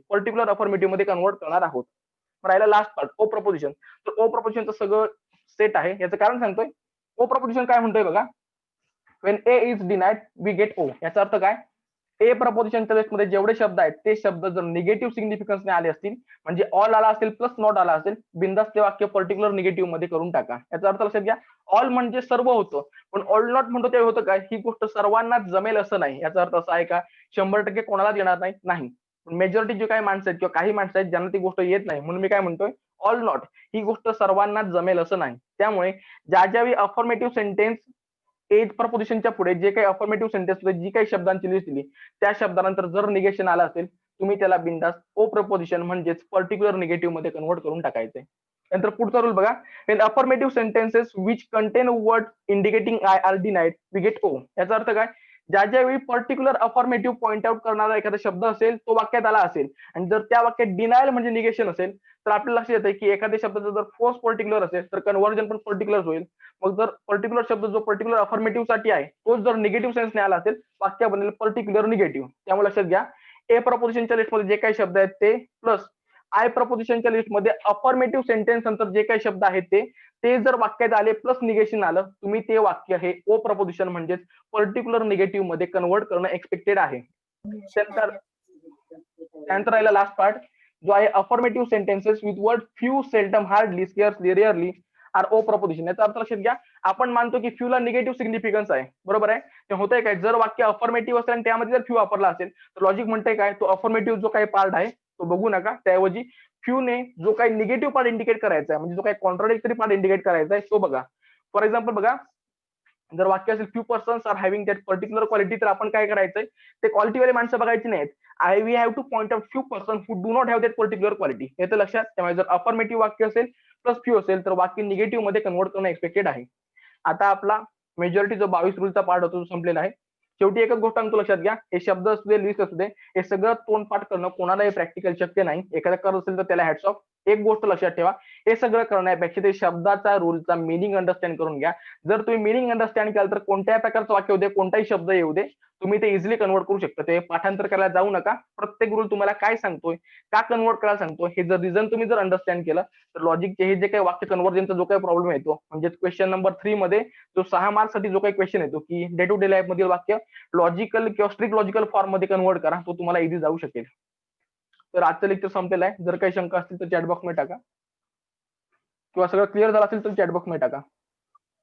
पर्टिक्युलर अफर्मेटिव्ह मध्ये कन्वर्ट करणार आहोत. राहिला लास्ट पार्ट ओ प्रपोजिशन. तर ओ प्रपोजिशनचं सगळं सेट आहे. याचं कारण सांगतोय. ओ प्रपोजिशन काय म्हणतोय बघा, when A is denied we get O. याचा अर्थ काय, ए प्रपोजिशनच्या लिस्टमध्ये जेवढे शब्द आहेत ते शब्द जर निगेटिव्ह सिग्निफिकन्सने आले असतील, म्हणजे ऑल आला असेल प्लस नॉट आला असेल, बिंदास ते वाक्य पर्टिक्युलर निगेटिव्ह मध्ये करून टाका. याचा अर्थ लक्षात घ्या, ऑल म्हणजे सर्व होतं, पण ऑल नॉट म्हणतो ते होतं काय, ही गोष्ट सर्वांनाच जमेल असं नाही. याचा अर्थ असा आहे का 100% कोणालाच येणार नाही. मेजॉरिटी जे काही माणसं आहेत किंवा काही माणसं आहेत ज्यांना ती गोष्ट येत नाही, म्हणून मी काय म्हणतोय, ऑल नॉट ही गोष्ट सर्वांनाच जमेल असं नाही. त्यामुळे ज्या ज्यावेळी अफर्मेटिव्ह सेंटेन्स एज प्रपोजिशनच्या पुढे जे काही अफर्मेटिव्ह सेंटेन्स जी काही शब्दांची लिस्ट दिली त्या शब्दानंतर जर निगेशन आलं असेल, तुम्ही त्याला बिंदास ओ प्रपोजिशन म्हणजेच पर्टिक्युलर निगेटिव्ह मध्ये कन्वर्ट करून टाकायचे. नंतर पुढचा रूल बघा, when affirmative sentences which contain word indicating I are denied we get O. याचा अर्थ काय, ज्यावेळी पर्टिक्युलर अफॉर्मेटिव्ह पॉईंट आउट करणारा एखादा शब्द असेल तो वाक्यात आला असेल आणि जर त्या वाक्यात डिनायल म्हणजे निगेशन असेल तर आपल्याला लक्षात येतं की एखाद्या शब्दाचा जर फोर्स पर्टिक्युलर असेल तर कन्व्हर्जन पण पर्टिक्युलर होईल. मग जर पर्टिक्युलर शब्द जो पर्टिक्युलर अफॉर्मेटिव्ह साठी आहे तोच जर निगेटिव्ह सेन्सने आला असेल वाक्य बनेल पर्टिक्युलर निगेटिव्ह. त्यामुळे लक्षात घ्या ए प्रपोजिशनच्या लिस्टमध्ये जे काही शब्द आहेत ते प्लस आय प्रपोजिशनच्या लिस्टमध्ये अफॉर्मेटिव्ह सेंटेन्स नंतर जे काही शब्द आहेत ते जर वाक्यात आले प्लस निगेशन आलं तुम्ही ते वाक्य हे ओ प्रपोजिशन म्हणजेच पर्टिक्युलर निगेटिव्ह मध्ये कन्वर्ट करणं एक्सपेक्टेड आहे. त्यानंतर राहिला लास्ट पार्ट जो आहे affirmative sentences with word few seldom hardly scarcely rarely are O proposition. याचा अर्थ लक्षात घ्या आपण मानतो की फ्यू ला निगेटिव्ह सिग्निफिकन्स आहे बरोबर आहे. ते होतंय काय जर वाक्य अफॉर्मेटिव्ह असेल आणि त्यामध्ये जर फ्यू वापरला असेल तर लॉजिक म्हणतंय काय तो अफॉर्मेटिव्ह जो काही पार्ट आहे तो बघू नका त्याऐवजी फ्यूने जो काही निगेटिव्ह पार्ट इंडिकेट करायचा आहे म्हणजे जो काही कॉन्ट्राडिक्टरी पार्ट इंडिकेट करायचा आहे तो बघा. फॉर एक्झाम्पल बघा जर वाक्य असेल few persons are having that particular quality तर आपण काय करायचंय ते क्वालिटीवाले माणसं बघायची नाहीत. We have to point out few person who do not have that particular quality. हे तर लक्षात. त्यामुळे जर अफॉर्मेटिव्ह वाक्य असेल प्लस फ्यू असेल तर वाक्य निगेटिव्ह मध्ये कन्वर्ट करणं एक्सपेक्टेड आहे. आता आपला मेजॉरिटी जो 22 रूलचा पार्ट होतो तो संपलेला आहे. शेवटी एकच गोष्ट सांगतो लक्षात घ्या हे शब्द असू दे लिस्ट असू दे हे सगळं तोंडपाठ करणं कोणालाही प्रॅक्टिकल शक्य नाही. एखादा करत असेल तर त्याला हॅट्स ऑफ. एक गोष्ट लक्षात ठेवा हे सगळं करण्यापेक्षा ते शब्दाचा रूलचा मिनिंग अंडरस्टँड करून घ्या. जर तुम्ही मिनिंग अंडरस्टँड केलं तर कोणत्याही प्रकारचं वाक्य होऊ दे कोणताही शब्द येऊ दे तुम्ही ते इझिली कन्वर्ट करू शकता. ते पाठांतर करायला जाऊ नका. प्रत्येक रूल तुम्हाला काय सांगतोय का कन्वर्ट करायला सांगतोय हे जर रिझन तुम्ही जर अंडरस्टँड केलं तर लॉजिकचे हे जे काही वाक्य कन्वर्जनचा जो काही प्रॉब्लेम येतो म्हणजे क्वेश्चन नंबर 3 मध्ये जो 6 मार्क्स साठी जो काही क्वेश्चन येतो की डे टू डे लाईफ मधील वाक्य लॉजिकल किंवा स्ट्रिक्ट लॉजिकल फॉर्म मध्ये कन्वर्ट करा तो तुम्हाला इझी जाऊ शकेल. तर आजचं लेक्चर संपलेलं आहे. जर काही शंका असतील तर चॅटबॉक्स मध्ये टाका किंवा सगळं क्लिअर झालं असेल तर चॅटबॉक्स मध्ये टाका.